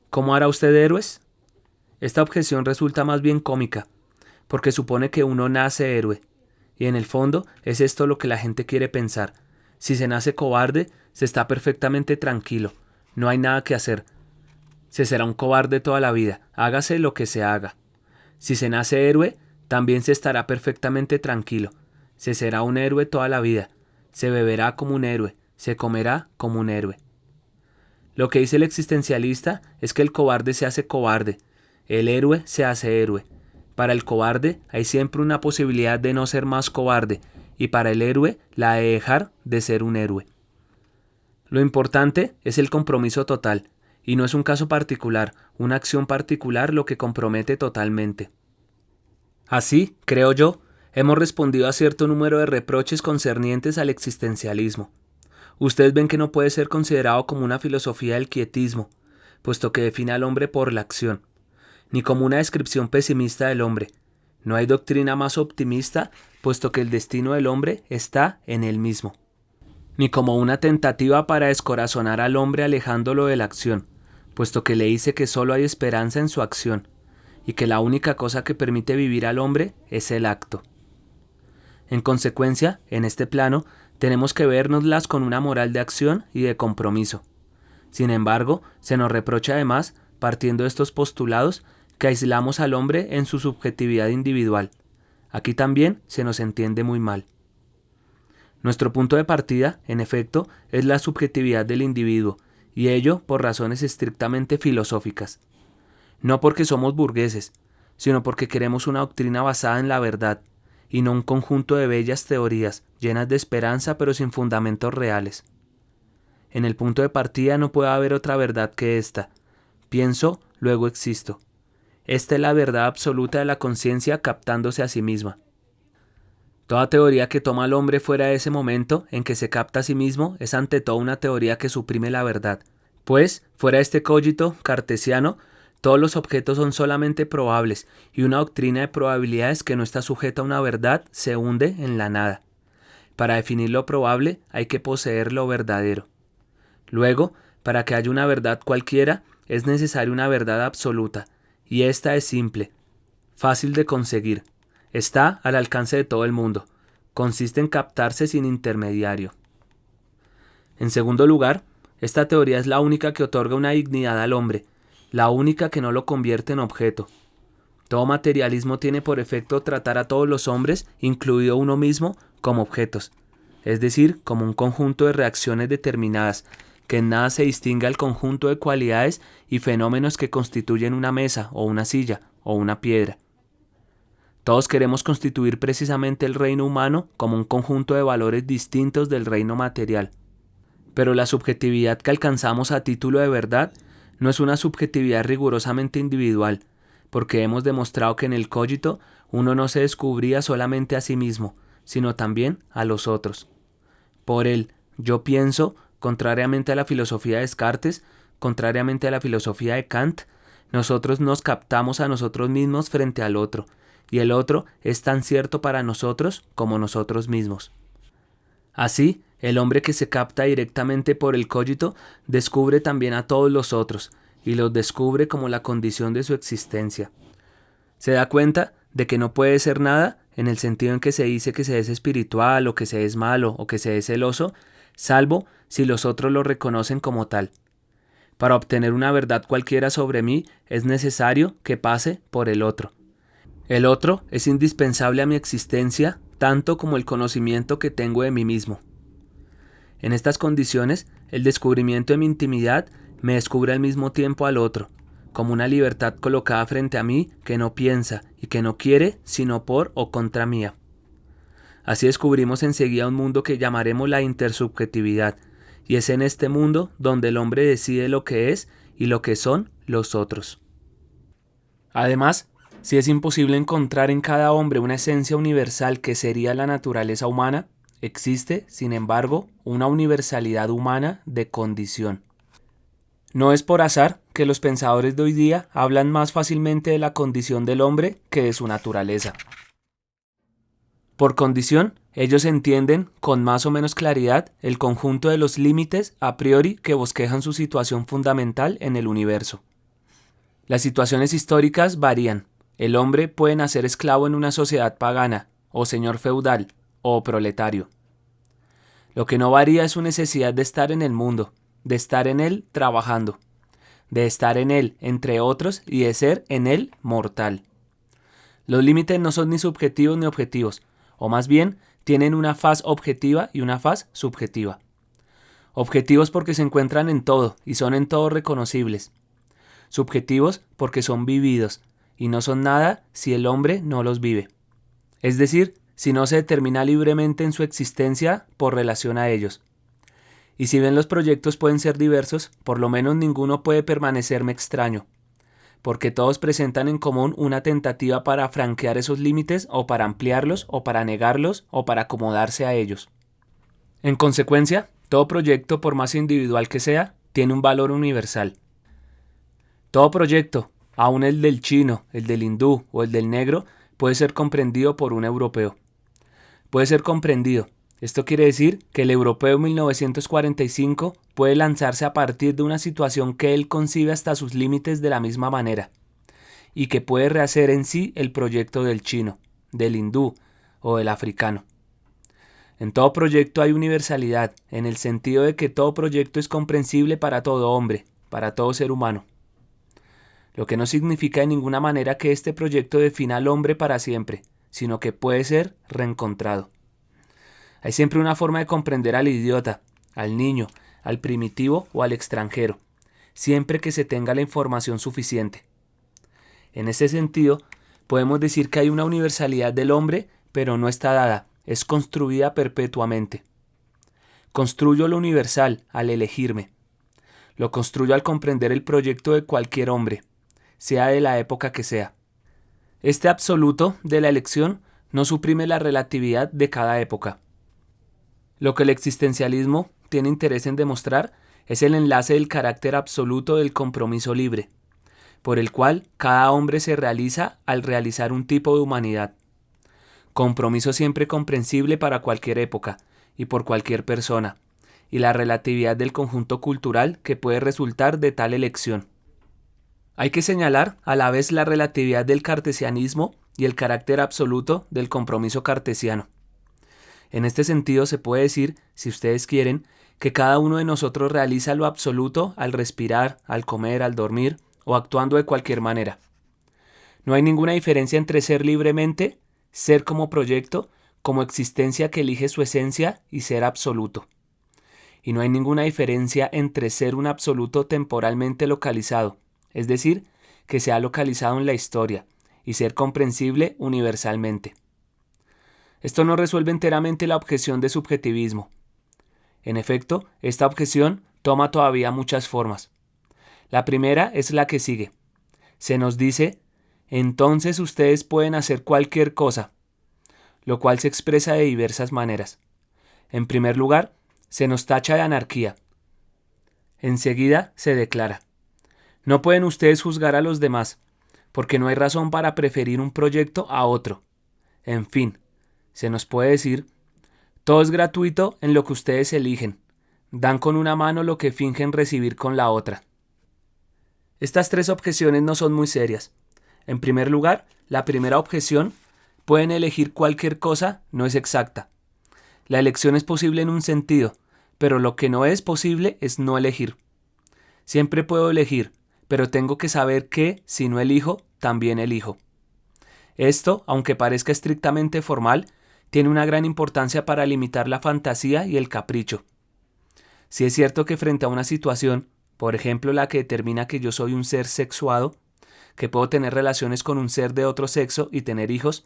¿cómo hará usted héroes? Esta objeción resulta más bien cómica, porque supone que uno nace héroe, y en el fondo es esto lo que la gente quiere pensar. Si se nace cobarde, se está perfectamente tranquilo, no hay nada que hacer. Se será un cobarde toda la vida, hágase lo que se haga. Si se nace héroe, también se estará perfectamente tranquilo, se será un héroe toda la vida, se beberá como un héroe, se comerá como un héroe. Lo que dice el existencialista es que el cobarde se hace cobarde, el héroe se hace héroe. Para el cobarde hay siempre una posibilidad de no ser más cobarde, y para el héroe la de dejar de ser un héroe. Lo importante es el compromiso total, y no es un caso particular, una acción particular lo que compromete totalmente. Así, creo yo, hemos respondido a cierto número de reproches concernientes al existencialismo. Ustedes ven que no puede ser considerado como una filosofía del quietismo, puesto que define al hombre por la acción, ni como una descripción pesimista del hombre. No hay doctrina más optimista, puesto que el destino del hombre está en él mismo. Ni como una tentativa para descorazonar al hombre alejándolo de la acción, puesto que le dice que solo hay esperanza en su acción, y que la única cosa que permite vivir al hombre es el acto. En consecuencia, en este plano, tenemos que vernoslas con una moral de acción y de compromiso. Sin embargo, se nos reprocha además, partiendo de estos postulados, que aislamos al hombre en su subjetividad individual. Aquí también se nos entiende muy mal. Nuestro punto de partida, en efecto, es la subjetividad del individuo, y ello por razones estrictamente filosóficas. No porque somos burgueses, sino porque queremos una doctrina basada en la verdad, y no un conjunto de bellas teorías, llenas de esperanza pero sin fundamentos reales. En el punto de partida no puede haber otra verdad que esta. Pienso, luego existo. Esta es la verdad absoluta de la conciencia captándose a sí misma. Toda teoría que toma al hombre fuera de ese momento en que se capta a sí mismo es ante todo una teoría que suprime la verdad, Pues, fuera de este cogito cartesiano, todos los objetos son solamente probables y una doctrina de probabilidades que no está sujeta a una verdad se hunde en la nada. Para definir lo probable hay que poseer lo verdadero. Luego, para que haya una verdad cualquiera, es necesaria una verdad absoluta, y esta es simple, fácil de conseguir, está al alcance de todo el mundo, consiste en captarse sin intermediario. En segundo lugar, esta teoría es la única que otorga una dignidad al hombre, la única que no lo convierte en objeto. Todo materialismo tiene por efecto tratar a todos los hombres, incluido uno mismo, como objetos, es decir, como un conjunto de reacciones determinadas, que en nada se distingue al conjunto de cualidades y fenómenos que constituyen una mesa o una silla o una piedra. Todos queremos constituir precisamente el reino humano como un conjunto de valores distintos del reino material. Pero la subjetividad que alcanzamos a título de verdad no es una subjetividad rigurosamente individual, porque hemos demostrado que en el cogito uno no se descubría solamente a sí mismo, sino también a los otros. Por él, yo pienso, contrariamente a la filosofía de Descartes, contrariamente a la filosofía de Kant, nosotros nos captamos a nosotros mismos frente al otro, y el otro es tan cierto para nosotros como nosotros mismos. Así, el hombre que se capta directamente por el cogito descubre también a todos los otros, y los descubre como la condición de su existencia. Se da cuenta de que no puede ser nada en el sentido en que se dice que se es espiritual o que se es malo o que se es celoso, salvo si los otros lo reconocen como tal. Para obtener una verdad cualquiera sobre mí es necesario que pase por el otro. El otro es indispensable a mi existencia tanto como el conocimiento que tengo de mí mismo. En estas condiciones, el descubrimiento de mi intimidad me descubre al mismo tiempo al otro, como una libertad colocada frente a mí que no piensa y que no quiere sino por o contra mía. Así descubrimos enseguida un mundo que llamaremos la intersubjetividad, y es en este mundo donde el hombre decide lo que es y lo que son los otros. Además, si es imposible encontrar en cada hombre una esencia universal que sería la naturaleza humana, existe, sin embargo, una universalidad humana de condición. No es por azar que los pensadores de hoy día hablan más fácilmente de la condición del hombre que de su naturaleza. Por condición, ellos entienden con más o menos claridad el conjunto de los límites a priori que bosquejan su situación fundamental en el universo. Las situaciones históricas varían. El hombre puede nacer esclavo en una sociedad pagana, o señor feudal, o proletario. Lo que no varía es su necesidad de estar en el mundo, de estar en él trabajando, de estar en él entre otros y de ser en él mortal. Los límites no son ni subjetivos ni objetivos, o más bien tienen una faz objetiva y una faz subjetiva. Objetivos porque se encuentran en todo y son en todo reconocibles. Subjetivos porque son vividos y no son nada si el hombre no los vive. Es decir, si no se determina libremente en su existencia por relación a ellos. Y si bien los proyectos pueden ser diversos, por lo menos ninguno puede permanecerme extraño, porque todos presentan en común una tentativa para franquear esos límites o para ampliarlos o para negarlos o para acomodarse a ellos. En consecuencia, todo proyecto, por más individual que sea, tiene un valor universal. Todo proyecto, aun el del chino, el del hindú o el del negro, puede ser comprendido por un europeo. Puede ser comprendido. Esto quiere decir que el europeo 1945 puede lanzarse a partir de una situación que él concibe hasta sus límites de la misma manera, y que puede rehacer en sí el proyecto del chino, del hindú o del africano. En todo proyecto hay universalidad, en el sentido de que todo proyecto es comprensible para todo hombre, para todo ser humano. Lo que no significa de ninguna manera que este proyecto defina al hombre para siempre, sino que puede ser reencontrado. Hay siempre una forma de comprender al idiota, al niño, al primitivo o al extranjero, siempre que se tenga la información suficiente. En ese sentido, podemos decir que hay una universalidad del hombre, pero no está dada, es construida perpetuamente. Construyo lo universal al elegirme. Lo construyo al comprender el proyecto de cualquier hombre, sea de la época que sea. Este absoluto de la elección no suprime la relatividad de cada época. Lo que el existencialismo tiene interés en demostrar Es el enlace del carácter absoluto del compromiso libre, por el cual cada hombre se realiza al realizar un tipo de humanidad. Compromiso siempre comprensible para cualquier época y por cualquier persona, y la relatividad del conjunto cultural que puede resultar de tal elección. Hay que señalar a la vez la relatividad del cartesianismo y el carácter absoluto del compromiso cartesiano. En este sentido se puede decir, si ustedes quieren, que cada uno de nosotros realiza lo absoluto al respirar, al comer, al dormir o actuando de cualquier manera. No hay ninguna diferencia entre ser libremente, ser como proyecto, como existencia que elige su esencia y ser absoluto. Y no hay ninguna diferencia entre ser un absoluto temporalmente localizado, es decir, que sea localizado en la historia, y ser comprensible universalmente. Esto no resuelve enteramente la objeción de subjetivismo. En efecto, esta objeción toma todavía muchas formas. La primera es la que sigue. Se nos dice, entonces ustedes pueden hacer cualquier cosa, lo cual se expresa de diversas maneras. En primer lugar, se nos tacha de anarquía. Enseguida se declara, no pueden ustedes juzgar a los demás, porque no hay razón para preferir un proyecto a otro. En fin, se nos puede decir, todo es gratuito en lo que ustedes eligen, dan con una mano lo que fingen recibir con la otra. Estas tres objeciones no son muy serias. En primer lugar, la primera objeción, pueden elegir cualquier cosa, no es exacta. La elección es posible en un sentido, pero lo que no es posible es no elegir. Siempre puedo elegir, pero tengo que saber que, si no elijo, también elijo. Esto, aunque parezca estrictamente formal, tiene una gran importancia para limitar la fantasía y el capricho. Si es cierto que frente a una situación, por ejemplo la que determina que yo soy un ser sexuado, que puedo tener relaciones con un ser de otro sexo y tener hijos,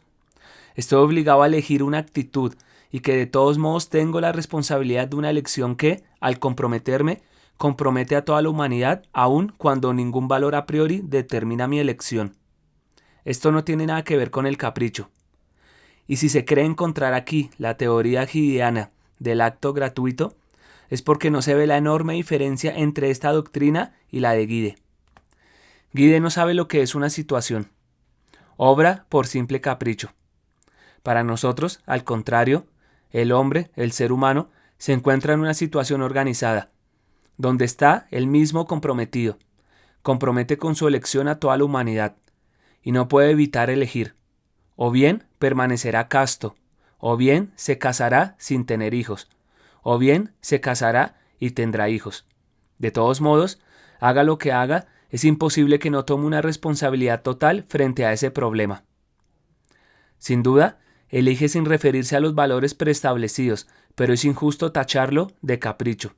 estoy obligado a elegir una actitud y que de todos modos tengo la responsabilidad de una elección que, al comprometerme, compromete a toda la humanidad, aun cuando ningún valor a priori determina mi elección. Esto no tiene nada que ver con el capricho. Y si se cree encontrar aquí la teoría gideana del acto gratuito, es porque no se ve la enorme diferencia entre esta doctrina y la de Guide. Guide no sabe lo que es una situación. Obra por simple capricho. Para nosotros, al contrario, el hombre, el ser humano, se encuentra en una situación organizada, donde está él mismo comprometido, compromete con su elección a toda la humanidad, y no puede evitar elegir. O bien permanecerá casto, o bien se casará sin tener hijos, o bien se casará y tendrá hijos. De todos modos, haga lo que haga, es imposible que no tome una responsabilidad total frente a ese problema. Sin duda, elige sin referirse a los valores preestablecidos, pero es injusto tacharlo de capricho.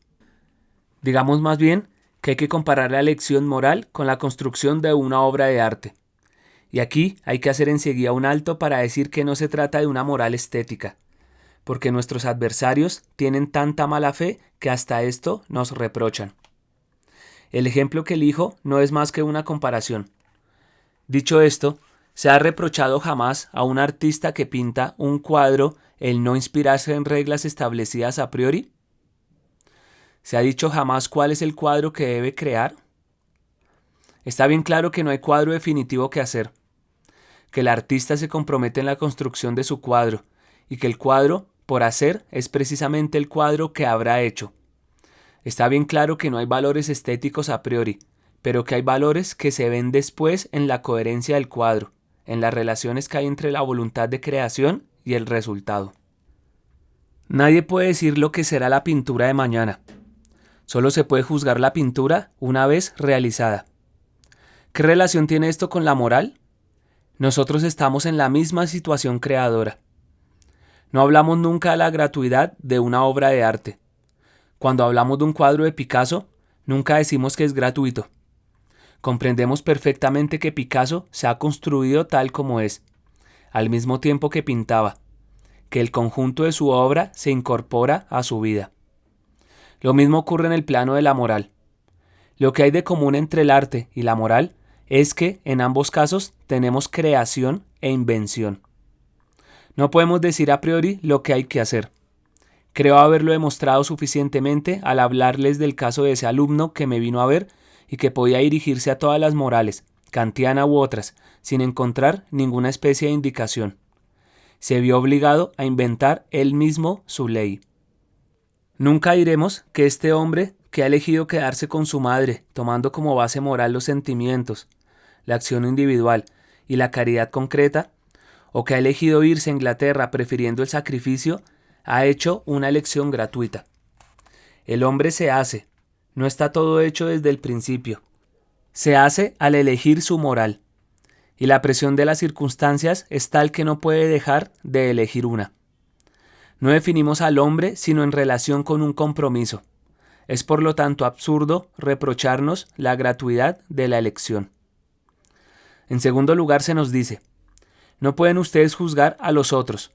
Digamos más bien que hay que comparar la elección moral con la construcción de una obra de arte. Y aquí hay que hacer enseguida un alto para decir que no se trata de una moral estética, porque nuestros adversarios tienen tanta mala fe que hasta esto nos reprochan. El ejemplo que elijo no es más que una comparación. Dicho esto, ¿se ha reprochado jamás a un artista que pinta un cuadro el no inspirarse en reglas establecidas a priori? ¿Se ha dicho jamás cuál es el cuadro que debe crear? Está bien claro que no hay cuadro definitivo que hacer, que el artista se compromete en la construcción de su cuadro y que el cuadro, por hacer, es precisamente el cuadro que habrá hecho. Está bien claro que no hay valores estéticos a priori, pero que hay valores que se ven después en la coherencia del cuadro, en las relaciones que hay entre la voluntad de creación y el resultado. Nadie puede decir lo que será la pintura de mañana. Solo se puede juzgar la pintura una vez realizada. ¿Qué relación tiene esto con la moral? Nosotros estamos en la misma situación creadora. No hablamos nunca de la gratuidad de una obra de arte. Cuando hablamos de un cuadro de Picasso, nunca decimos que es gratuito. Comprendemos perfectamente que Picasso se ha construido tal como es, al mismo tiempo que pintaba, que el conjunto de su obra se incorpora a su vida. Lo mismo ocurre en el plano de la moral. Lo que hay de común entre el arte y la moral es que, en ambos casos, tenemos creación e invención. No podemos decir a priori lo que hay que hacer. Creo haberlo demostrado suficientemente al hablarles del caso de ese alumno que me vino a ver y que podía dirigirse a todas las morales, kantiana u otras, sin encontrar ninguna especie de indicación. Se vio obligado a inventar él mismo su ley. Nunca diremos que este hombre, que ha elegido quedarse con su madre, tomando como base moral los sentimientos, la acción individual y la caridad concreta, o que ha elegido irse a Inglaterra prefiriendo el sacrificio, ha hecho una elección gratuita. El hombre se hace, no está todo hecho desde el principio. Se hace al elegir su moral, y la presión de las circunstancias es tal que no puede dejar de elegir una. No definimos al hombre sino en relación con un compromiso. Es por lo tanto absurdo reprocharnos la gratuidad de la elección. En segundo lugar se nos dice: no pueden ustedes juzgar a los otros.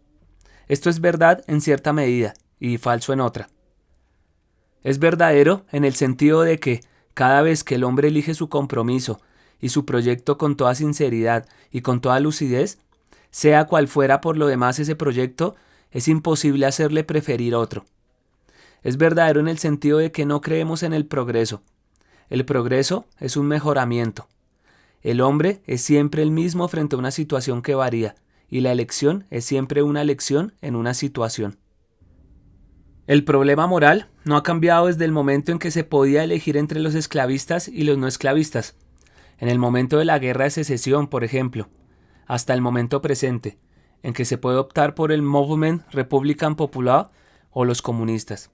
Esto es verdad en cierta medida y falso en otra. Es verdadero en el sentido de que cada vez que el hombre elige su compromiso y su proyecto con toda sinceridad y con toda lucidez, sea cual fuera por lo demás ese proyecto, es imposible hacerle preferir otro. Es verdadero en el sentido de que no creemos en el progreso. El progreso es un mejoramiento. El hombre es siempre el mismo frente a una situación que varía, y la elección es siempre una elección en una situación. El problema moral no ha cambiado desde el momento en que se podía elegir entre los esclavistas y los no esclavistas, en el momento de la guerra de secesión, por ejemplo, hasta el momento presente, en que se puede optar por el Mouvement Républicain Populaire o los comunistas.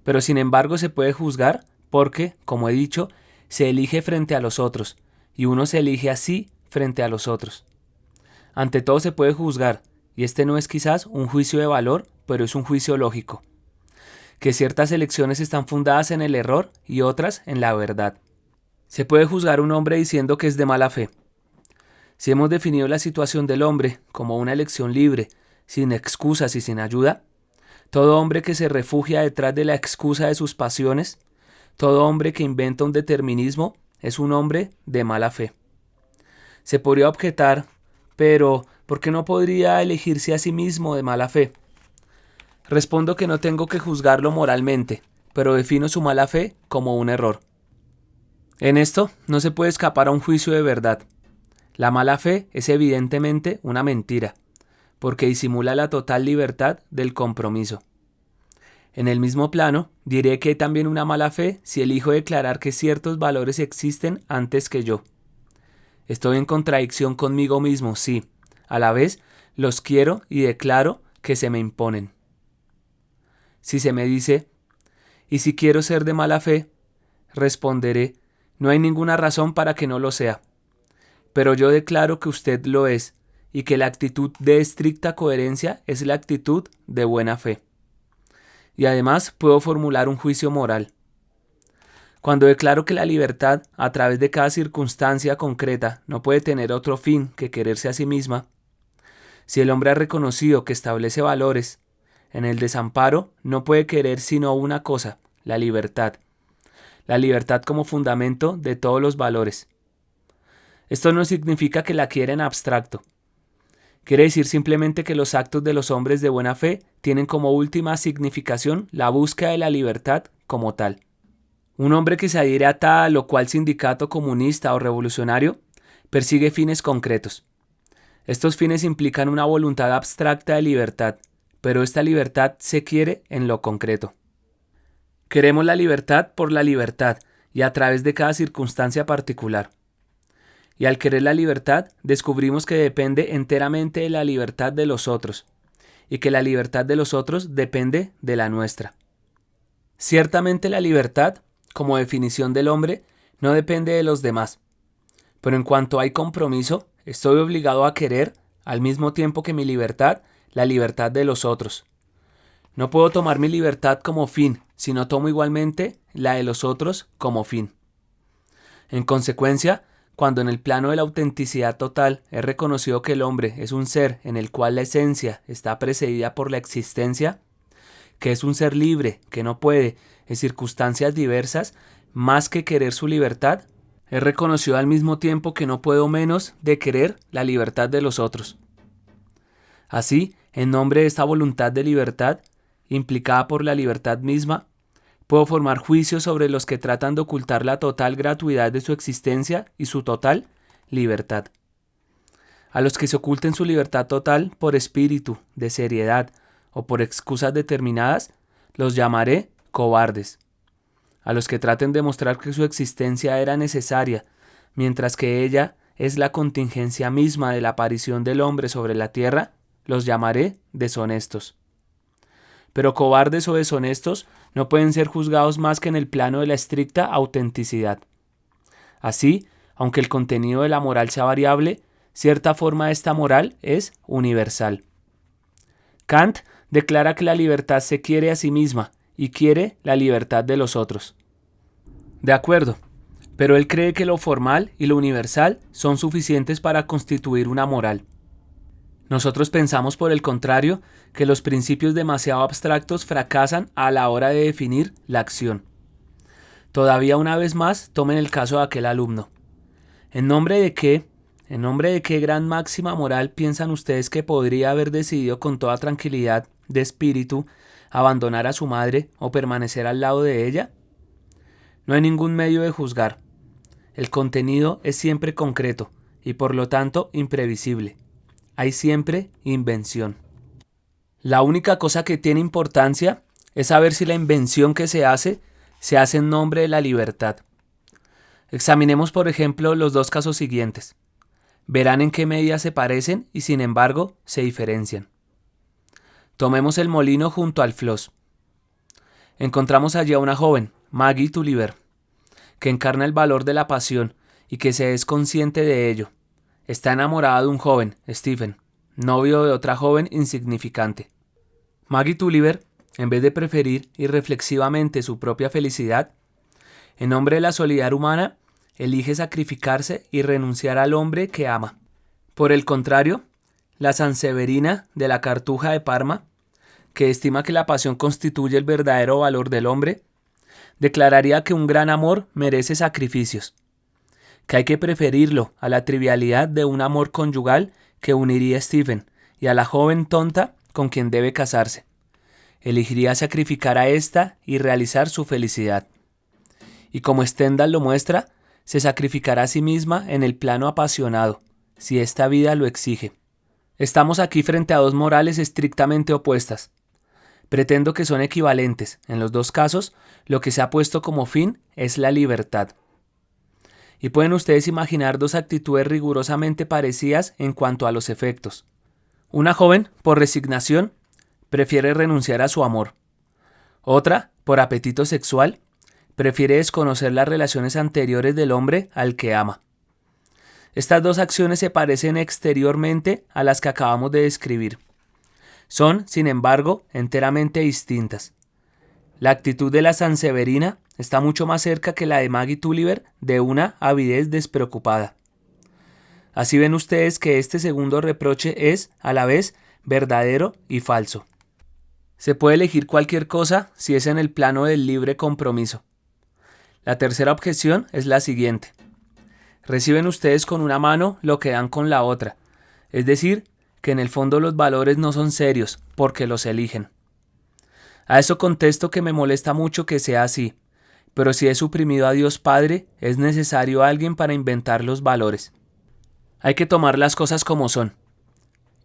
Pero sin embargo se puede juzgar porque, como he dicho, se elige frente a los otros, y uno se elige así frente a los otros. Ante todo se puede juzgar, y este no es quizás un juicio de valor, pero es un juicio lógico, que ciertas elecciones están fundadas en el error y otras en la verdad. Se puede juzgar a un hombre diciendo que es de mala fe. Si hemos definido la situación del hombre como una elección libre, sin excusas y sin ayuda, todo hombre que se refugia detrás de la excusa de sus pasiones, todo hombre que inventa un determinismo, es un hombre de mala fe. Se podría objetar, pero ¿por qué no podría elegirse a sí mismo de mala fe? Respondo que no tengo que juzgarlo moralmente, pero defino su mala fe como un error. En esto no se puede escapar a un juicio de verdad. La mala fe es evidentemente una mentira, porque disimula la total libertad del compromiso. En el mismo plano, diré que hay también una mala fe si elijo declarar que ciertos valores existen antes que yo. Estoy en contradicción conmigo mismo, sí, a la vez los quiero y declaro que se me imponen. Si se me dice, ¿y si quiero ser de mala fe?, responderé, no hay ninguna razón para que no lo sea. Pero yo declaro que usted lo es, y que la actitud de estricta coherencia es la actitud de buena fe. Y además puedo formular un juicio moral. Cuando declaro que la libertad, a través de cada circunstancia concreta, no puede tener otro fin que quererse a sí misma, si el hombre ha reconocido que establece valores, en el desamparo no puede querer sino una cosa, la libertad. La libertad como fundamento de todos los valores. Esto no significa que la quiera en abstracto. Quiere decir simplemente que los actos de los hombres de buena fe tienen como última significación la búsqueda de la libertad como tal. Un hombre que se adhiere a tal o cual sindicato comunista o revolucionario persigue fines concretos. Estos fines implican una voluntad abstracta de libertad, pero esta libertad se quiere en lo concreto. Queremos la libertad por la libertad y a través de cada circunstancia particular. Y al querer la libertad, descubrimos que depende enteramente de la libertad de los otros, y que la libertad de los otros depende de la nuestra. Ciertamente la libertad, como definición del hombre, no depende de los demás, pero en cuanto hay compromiso, estoy obligado a querer, al mismo tiempo que mi libertad, la libertad de los otros. No puedo tomar mi libertad como fin, sino tomo igualmente la de los otros como fin. En consecuencia, cuando en el plano de la autenticidad total he reconocido que el hombre es un ser en el cual la esencia está precedida por la existencia, que es un ser libre, que no puede, en circunstancias diversas, más que querer su libertad, he reconocido al mismo tiempo que no puedo menos de querer la libertad de los otros. Así, en nombre de esta voluntad de libertad, implicada por la libertad misma, puedo formar juicios sobre los que tratan de ocultar la total gratuidad de su existencia y su total libertad. A los que se oculten su libertad total por espíritu, de seriedad o por excusas determinadas, los llamaré cobardes. A los que traten de mostrar que su existencia era necesaria, mientras que ella es la contingencia misma de la aparición del hombre sobre la tierra, los llamaré deshonestos. Pero cobardes o deshonestos no pueden ser juzgados más que en el plano de la estricta autenticidad. Así, aunque el contenido de la moral sea variable, cierta forma de esta moral es universal. Kant declara que la libertad se quiere a sí misma y quiere la libertad de los otros. De acuerdo, pero él cree que lo formal y lo universal son suficientes para constituir una moral. Nosotros pensamos, por el contrario, que los principios demasiado abstractos fracasan a la hora de definir la acción. Todavía una vez más, tomen el caso de aquel alumno. ¿En nombre de qué gran máxima moral piensan ustedes que podría haber decidido con toda tranquilidad de espíritu abandonar a su madre o permanecer al lado de ella? No hay ningún medio de juzgar. El contenido es siempre concreto y por lo tanto imprevisible. Hay siempre invención. La única cosa que tiene importancia es saber si la invención que se hace en nombre de la libertad. Examinemos, por ejemplo, los dos casos siguientes. Verán en qué medida se parecen y, sin embargo, se diferencian. Tomemos el molino junto al Floss. Encontramos allí a una joven, Maggie Tulliver, que encarna el valor de la pasión y que se es consciente de ello. Está enamorada de un joven, Stephen, novio de otra joven insignificante. Maggie Tulliver, en vez de preferir irreflexivamente su propia felicidad, en nombre de la solidaridad humana, elige sacrificarse y renunciar al hombre que ama. Por el contrario, la Sanseverina de la Cartuja de Parma, que estima que la pasión constituye el verdadero valor del hombre, declararía que un gran amor merece sacrificios, que hay que preferirlo a la trivialidad de un amor conyugal que uniría a Stephen y a la joven tonta con quien debe casarse. Elegiría sacrificar a ésta y realizar su felicidad. Y como Stendhal lo muestra, se sacrificará a sí misma en el plano apasionado, si esta vida lo exige. Estamos aquí frente a dos morales estrictamente opuestas. Pretendo que son equivalentes. En los dos casos, lo que se ha puesto como fin es la libertad. Y pueden ustedes imaginar dos actitudes rigurosamente parecidas en cuanto a los efectos. Una joven, por resignación, prefiere renunciar a su amor. Otra, por apetito sexual, prefiere desconocer las relaciones anteriores del hombre al que ama. Estas dos acciones se parecen exteriormente a las que acabamos de describir. Son, sin embargo, enteramente distintas. La actitud de la Sanseverina está mucho más cerca que la de Maggie Tulliver de una avidez despreocupada. Así ven ustedes que este segundo reproche es, a la vez, verdadero y falso. Se puede elegir cualquier cosa si es en el plano del libre compromiso. La tercera objeción es la siguiente. Reciben ustedes con una mano lo que dan con la otra, es decir, que en el fondo los valores no son serios, porque los eligen. A eso contesto que me molesta mucho que sea así, pero si he suprimido a Dios Padre, es necesario alguien para inventar los valores. Hay que tomar las cosas como son.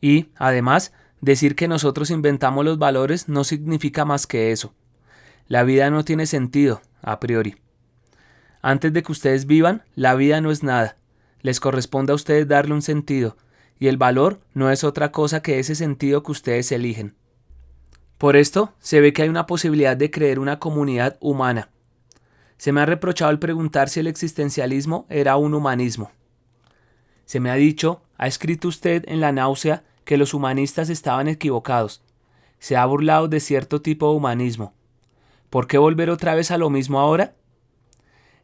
Y, además, decir que nosotros inventamos los valores no significa más que eso. La vida no tiene sentido, a priori. Antes de que ustedes vivan, la vida no es nada. Les corresponde a ustedes darle un sentido, y el valor no es otra cosa que ese sentido que ustedes eligen. Por esto, se ve que hay una posibilidad de crear una comunidad humana. Se me ha reprochado el preguntar si el existencialismo era un humanismo. Se me ha dicho, ha escrito usted en La náusea que los humanistas estaban equivocados. Se ha burlado de cierto tipo de humanismo. ¿Por qué volver otra vez a lo mismo ahora?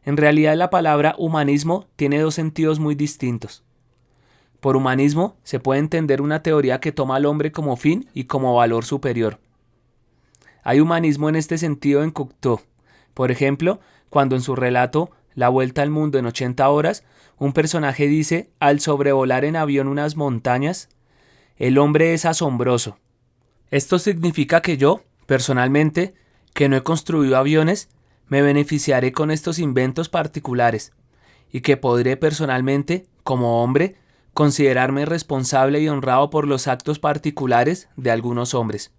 En realidad la palabra humanismo tiene dos sentidos muy distintos. Por humanismo se puede entender una teoría que toma al hombre como fin y como valor superior. Hay humanismo en este sentido en Cocteau. Por ejemplo, cuando en su relato La vuelta al mundo en 80 horas, un personaje dice, al sobrevolar en avión unas montañas, el hombre es asombroso. Esto significa que yo, Personalmente, que no he construido aviones, me beneficiaré con estos inventos particulares y que podré personalmente, como hombre, considerarme responsable y honrado por los actos particulares de algunos hombres.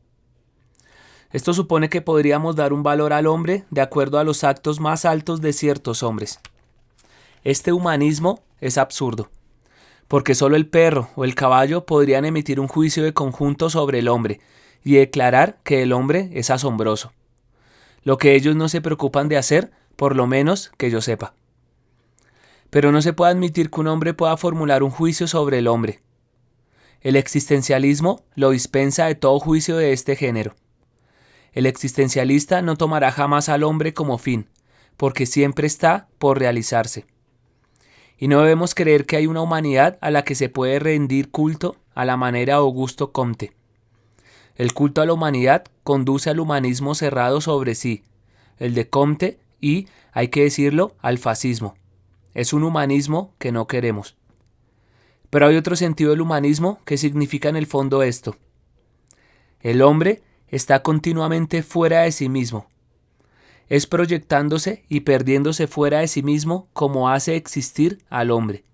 Esto supone que podríamos dar un valor al hombre de acuerdo a los actos más altos de ciertos hombres. Este humanismo es absurdo, porque solo el perro o el caballo podrían emitir un juicio de conjunto sobre el hombre y declarar que el hombre es asombroso, lo que ellos no se preocupan de hacer, por lo menos que yo sepa. Pero no se puede admitir que un hombre pueda formular un juicio sobre el hombre. El existencialismo lo dispensa de todo juicio de este género. El existencialista no tomará jamás al hombre como fin, porque siempre está por realizarse. Y no debemos creer que hay una humanidad a la que se puede rendir culto a la manera de Augusto Comte. El culto a la humanidad conduce al humanismo cerrado sobre sí, el de Comte y, hay que decirlo, al fascismo. Es un humanismo que no queremos. Pero hay otro sentido del humanismo que significa en el fondo esto. El hombre está continuamente fuera de sí mismo. Es proyectándose y perdiéndose fuera de sí mismo como hace existir al hombre.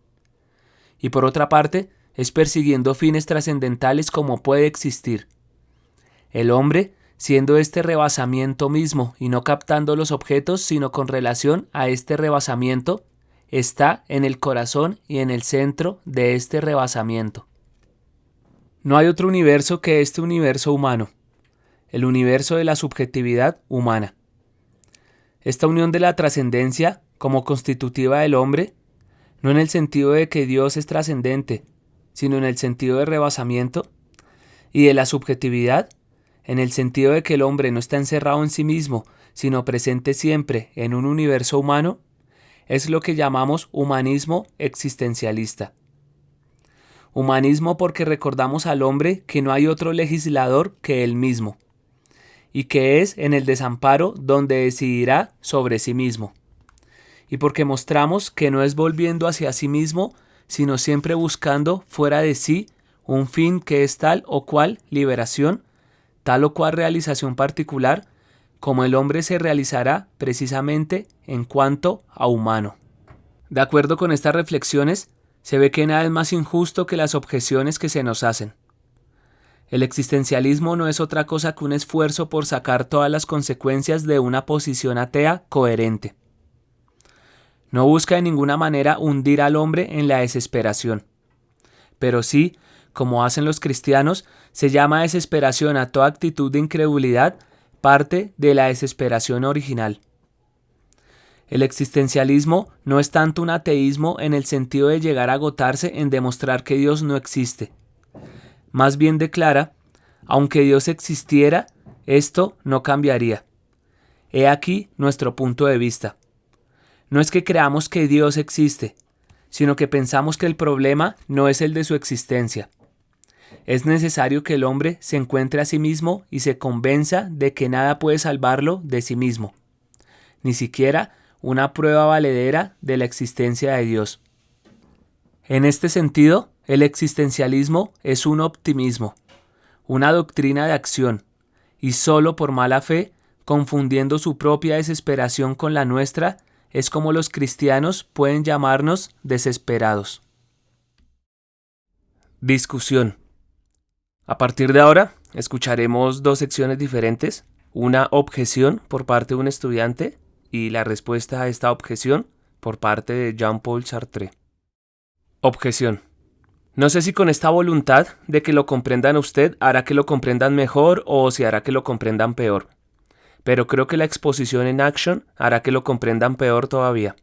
Y por otra parte, es persiguiendo fines trascendentales como puede existir. El hombre, siendo este rebasamiento mismo y no captando los objetos sino con relación a este rebasamiento, está en el corazón y en el centro de este rebasamiento. No hay otro universo que este universo humano, el universo de la subjetividad humana. Esta unión de la trascendencia como constitutiva del hombre, no en el sentido de que Dios es trascendente, sino en el sentido de rebasamiento, y de la subjetividad, en el sentido de que el hombre no está encerrado en sí mismo, sino presente siempre en un universo humano, es lo que llamamos humanismo existencialista. Humanismo porque recordamos al hombre que no hay otro legislador que él mismo, y que es en el desamparo donde decidirá sobre sí mismo, y porque mostramos que no es volviendo hacia sí mismo, sino siempre buscando fuera de sí un fin que es tal o cual liberación, tal o cual realización particular, como el hombre se realizará precisamente en cuanto a humano. De acuerdo con estas reflexiones, se ve que nada es más injusto que las objeciones que se nos hacen. El existencialismo no es otra cosa que un esfuerzo por sacar todas las consecuencias de una posición atea coherente. No busca de ninguna manera hundir al hombre en la desesperación, pero sí, como hacen los cristianos, se llama desesperación a toda actitud de incredulidad, parte de la desesperación original. El existencialismo no es tanto un ateísmo en el sentido de llegar a agotarse en demostrar que Dios no existe. Más bien declara, aunque Dios existiera, esto no cambiaría. He aquí nuestro punto de vista. No es que creamos que Dios existe, sino que pensamos que el problema no es el de su existencia. Es necesario que el hombre se encuentre a sí mismo y se convenza de que nada puede salvarlo de sí mismo, ni siquiera una prueba valedera de la existencia de Dios. En este sentido, el existencialismo es un optimismo, una doctrina de acción, y solo por mala fe, confundiendo su propia desesperación con la nuestra, es como los cristianos pueden llamarnos desesperados. Discusión. A partir de ahora, escucharemos dos secciones diferentes, una objeción por parte de un estudiante y la respuesta a esta objeción por parte de Jean-Paul Sartre. Objeción. No sé si con esta voluntad de que lo comprendan a usted hará que lo comprendan mejor o si hará que lo comprendan peor, pero creo que la exposición en action hará que lo comprendan peor todavía.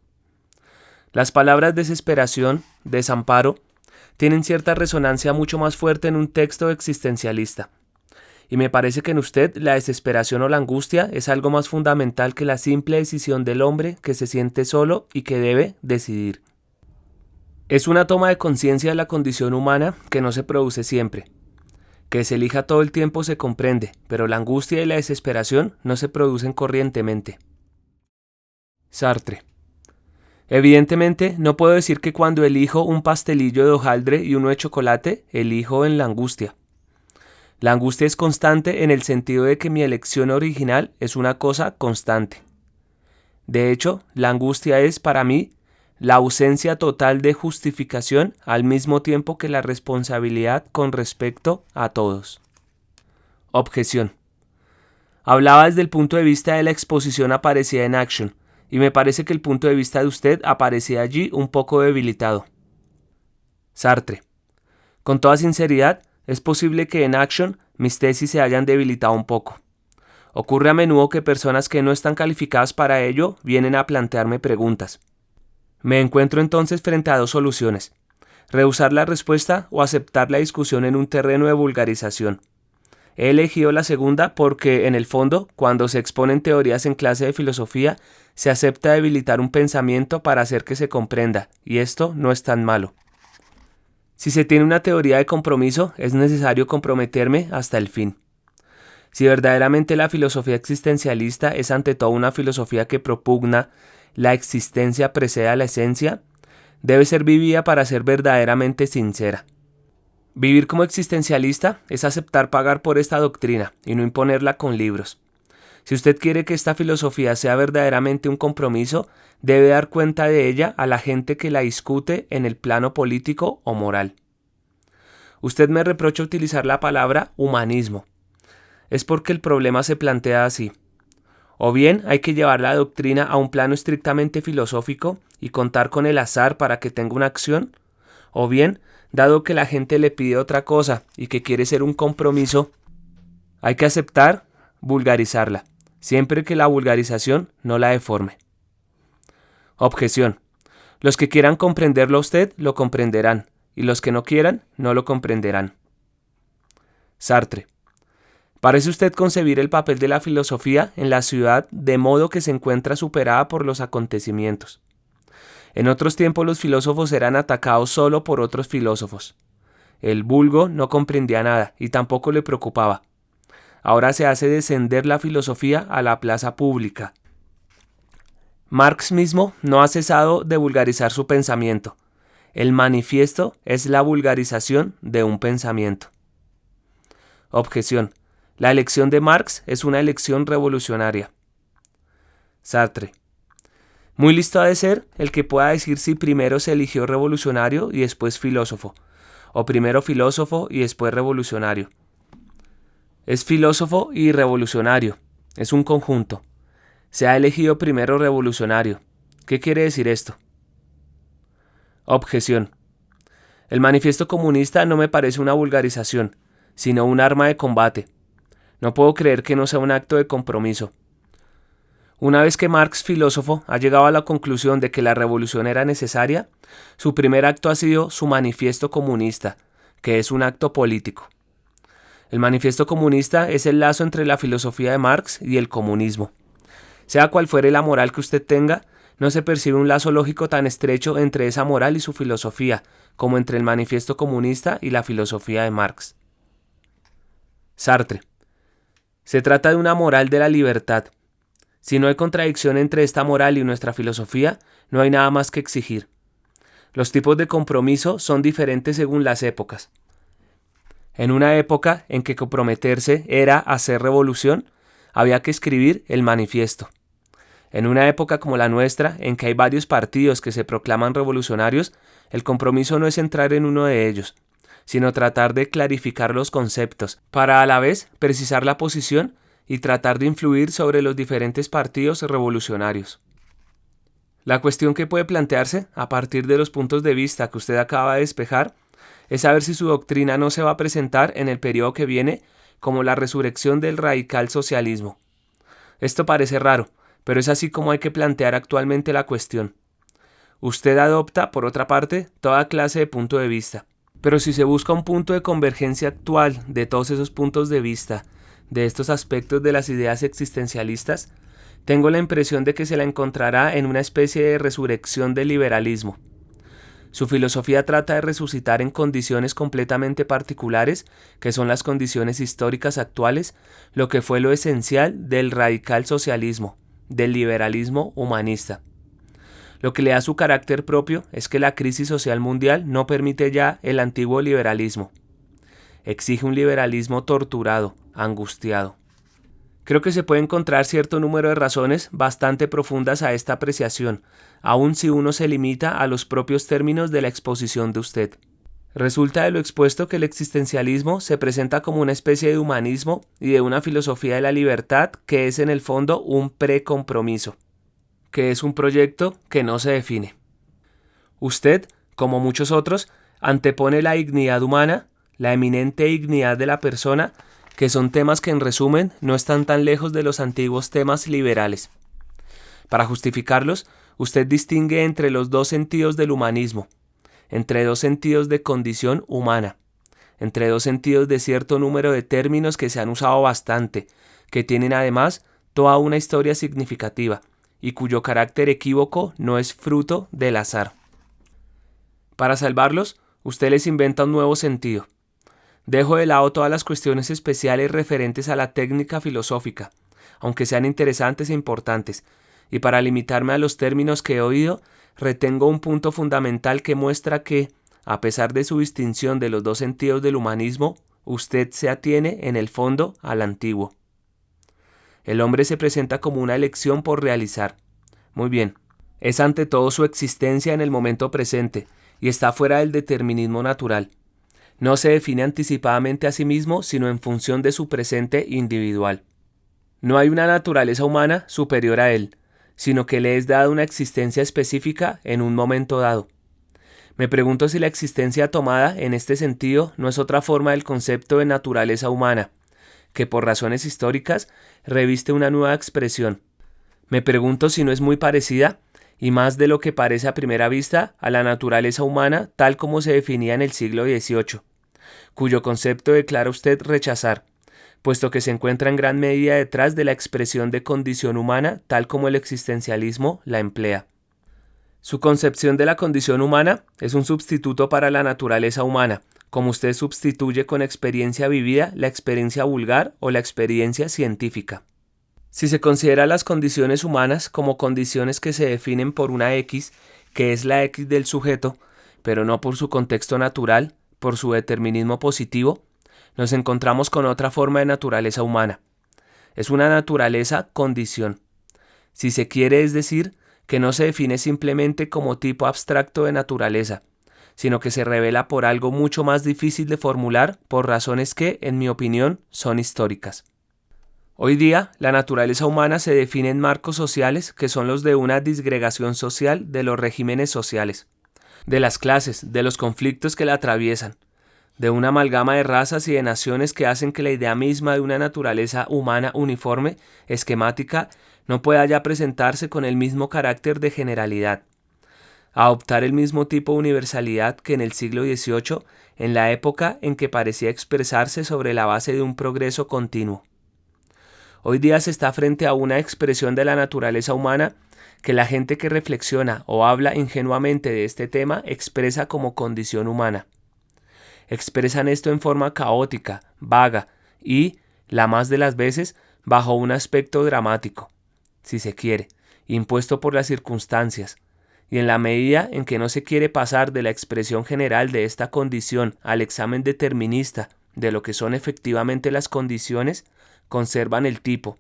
Las palabras desesperación, desamparo, tienen cierta resonancia mucho más fuerte en un texto existencialista. Y me parece que en usted la desesperación o la angustia es algo más fundamental que la simple decisión del hombre que se siente solo y que debe decidir. Es una toma de conciencia de la condición humana que no se produce siempre. Que se elija todo el tiempo se comprende, pero la angustia y la desesperación no se producen corrientemente. Sartre. Evidentemente, no puedo decir que cuando elijo un pastelillo de hojaldre y uno de chocolate, elijo en la angustia. La angustia es constante en el sentido de que mi elección original es una cosa constante. De hecho, la angustia es para mí la ausencia total de justificación al mismo tiempo que la responsabilidad con respecto a todos. Objeción. Hablaba desde el punto de vista de la exposición aparecida en Action, y me parece que el punto de vista de usted aparecía allí un poco debilitado. Sartre. Con toda sinceridad, es posible que en Action mis tesis se hayan debilitado un poco. Ocurre a menudo que personas que no están calificadas para ello vienen a plantearme preguntas. Me encuentro entonces frente a dos soluciones: rehusar la respuesta o aceptar la discusión en un terreno de vulgarización. He elegido la segunda porque, en el fondo, cuando se exponen teorías en clase de filosofía, se acepta debilitar un pensamiento para hacer que se comprenda, y esto no es tan malo. Si se tiene una teoría de compromiso, es necesario comprometerme hasta el fin. Si verdaderamente la filosofía existencialista es ante todo una filosofía que propugna la existencia precede a la esencia, debe ser vivida para ser verdaderamente sincera. Vivir como existencialista es aceptar pagar por esta doctrina y no imponerla con libros. Si usted quiere que esta filosofía sea verdaderamente un compromiso, debe dar cuenta de ella a la gente que la discute en el plano político o moral. Usted me reprocha utilizar la palabra humanismo. Es porque el problema se plantea así. O bien hay que llevar la doctrina a un plano estrictamente filosófico y contar con el azar para que tenga una acción, o bien, dado que la gente le pide otra cosa y que quiere ser un compromiso, hay que aceptar vulgarizarla, siempre que la vulgarización no la deforme. Objeción. Los que quieran comprenderlo a usted lo comprenderán, y los que no quieran no lo comprenderán. Sartre. Parece usted concebir el papel de la filosofía en la ciudad de modo que se encuentra superada por los acontecimientos. En otros tiempos los filósofos eran atacados solo por otros filósofos. El vulgo no comprendía nada y tampoco le preocupaba. Ahora se hace descender la filosofía a la plaza pública. Marx mismo no ha cesado de vulgarizar su pensamiento. El manifiesto es la vulgarización de un pensamiento. Objeción. La elección de Marx es una elección revolucionaria. Sartre. Muy listo ha de ser el que pueda decir si primero se eligió revolucionario y después filósofo, o primero filósofo y después revolucionario. Es filósofo y revolucionario, es un conjunto. Se ha elegido primero revolucionario. ¿Qué quiere decir esto? Objeción. El manifiesto comunista no me parece una vulgarización, sino un arma de combate. No puedo creer que no sea un acto de compromiso. Una vez que Marx, filósofo, ha llegado a la conclusión de que la revolución era necesaria, su primer acto ha sido su manifiesto comunista, que es un acto político. El manifiesto comunista es el lazo entre la filosofía de Marx y el comunismo. Sea cual fuere la moral que usted tenga, no se percibe un lazo lógico tan estrecho entre esa moral y su filosofía, como entre el manifiesto comunista y la filosofía de Marx. Sartre. Se trata de una moral de la libertad. Si no hay contradicción entre esta moral y nuestra filosofía, no hay nada más que exigir. Los tipos de compromiso son diferentes según las épocas. En una época en que comprometerse era hacer revolución, había que escribir el manifiesto. En una época como la nuestra, en que hay varios partidos que se proclaman revolucionarios, el compromiso no es entrar en uno de ellos, sino tratar de clarificar los conceptos, para a la vez precisar la posición y tratar de influir sobre los diferentes partidos revolucionarios. La cuestión que puede plantearse, a partir de los puntos de vista que usted acaba de despejar, es saber si su doctrina no se va a presentar en el periodo que viene como la resurrección del radical socialismo. Esto parece raro, pero es así como hay que plantear actualmente la cuestión. Usted adopta, por otra parte, toda clase de punto de vista. Pero si se busca un punto de convergencia actual de todos esos puntos de vista, de estos aspectos de las ideas existencialistas, tengo la impresión de que se la encontrará en una especie de resurrección del liberalismo. Su filosofía trata de resucitar en condiciones completamente particulares, que son las condiciones históricas actuales, lo que fue lo esencial del radical socialismo, del liberalismo humanista. Lo que le da su carácter propio es que la crisis social mundial no permite ya el antiguo liberalismo. exige un liberalismo torturado, angustiado. Creo que se puede encontrar cierto número de razones bastante profundas a esta apreciación, aun si uno se limita a los propios términos de la exposición de usted. Resulta de lo expuesto que el existencialismo se presenta como una especie de humanismo y de una filosofía de la libertad que es en el fondo un precompromiso, que es un proyecto que no se define. Usted, como muchos otros, antepone la dignidad humana, la eminente dignidad de la persona, que son temas que en resumen no están tan lejos de los antiguos temas liberales. Para justificarlos, usted distingue entre los dos sentidos del humanismo, entre dos sentidos de condición humana, entre dos sentidos de cierto número de términos que se han usado bastante, que tienen además toda una historia significativa y cuyo carácter equívoco no es fruto del azar. Para salvarlos, usted les inventa un nuevo sentido. Dejo de lado todas las cuestiones especiales referentes a la técnica filosófica, aunque sean interesantes e importantes, y para limitarme a los términos que he oído, retengo un punto fundamental que muestra que, a pesar de su distinción de los dos sentidos del humanismo, usted se atiene, en el fondo, al antiguo. El hombre se presenta como una elección por realizar. Muy bien, es ante todo su existencia en el momento presente, y está fuera del determinismo natural. No se define anticipadamente a sí mismo, sino en función de su presente individual. No hay una naturaleza humana superior a él, sino que le es dada una existencia específica en un momento dado. Me pregunto si la existencia tomada en este sentido no es otra forma del concepto de naturaleza humana, que por razones históricas reviste una nueva expresión. Me pregunto si no es muy parecida, y más de lo que parece a primera vista, a la naturaleza humana tal como se definía en el siglo XVIII, cuyo concepto declara usted rechazar, puesto que se encuentra en gran medida detrás de la expresión de condición humana tal como el existencialismo la emplea. Su concepción de la condición humana es un sustituto para la naturaleza humana, como usted sustituye con experiencia vivida la experiencia vulgar o la experiencia científica. Si se considera las condiciones humanas como condiciones que se definen por una X, que es la X del sujeto, pero no por su contexto natural, por su determinismo positivo, nos encontramos con otra forma de naturaleza humana. Es una naturaleza condición. Si se quiere, es decir, que no se define simplemente como tipo abstracto de naturaleza, sino que se revela por algo mucho más difícil de formular por razones que, en mi opinión, son históricas. Hoy día, la naturaleza humana se define en marcos sociales que son los de una disgregación social de los regímenes sociales, de las clases, de los conflictos que la atraviesan, de una amalgama de razas y de naciones que hacen que la idea misma de una naturaleza humana uniforme, esquemática, no pueda ya presentarse con el mismo carácter de generalidad, adoptar el mismo tipo de universalidad que en el siglo XVIII, en la época en que parecía expresarse sobre la base de un progreso continuo. Hoy día se está frente a una expresión de la naturaleza humana que la gente que reflexiona o habla ingenuamente de este tema expresa como condición humana. Expresan esto en forma caótica, vaga y, la más de las veces, bajo un aspecto dramático, si se quiere, impuesto por las circunstancias, y en la medida en que no se quiere pasar de la expresión general de esta condición al examen determinista de lo que son efectivamente las condiciones, conservan el tipo,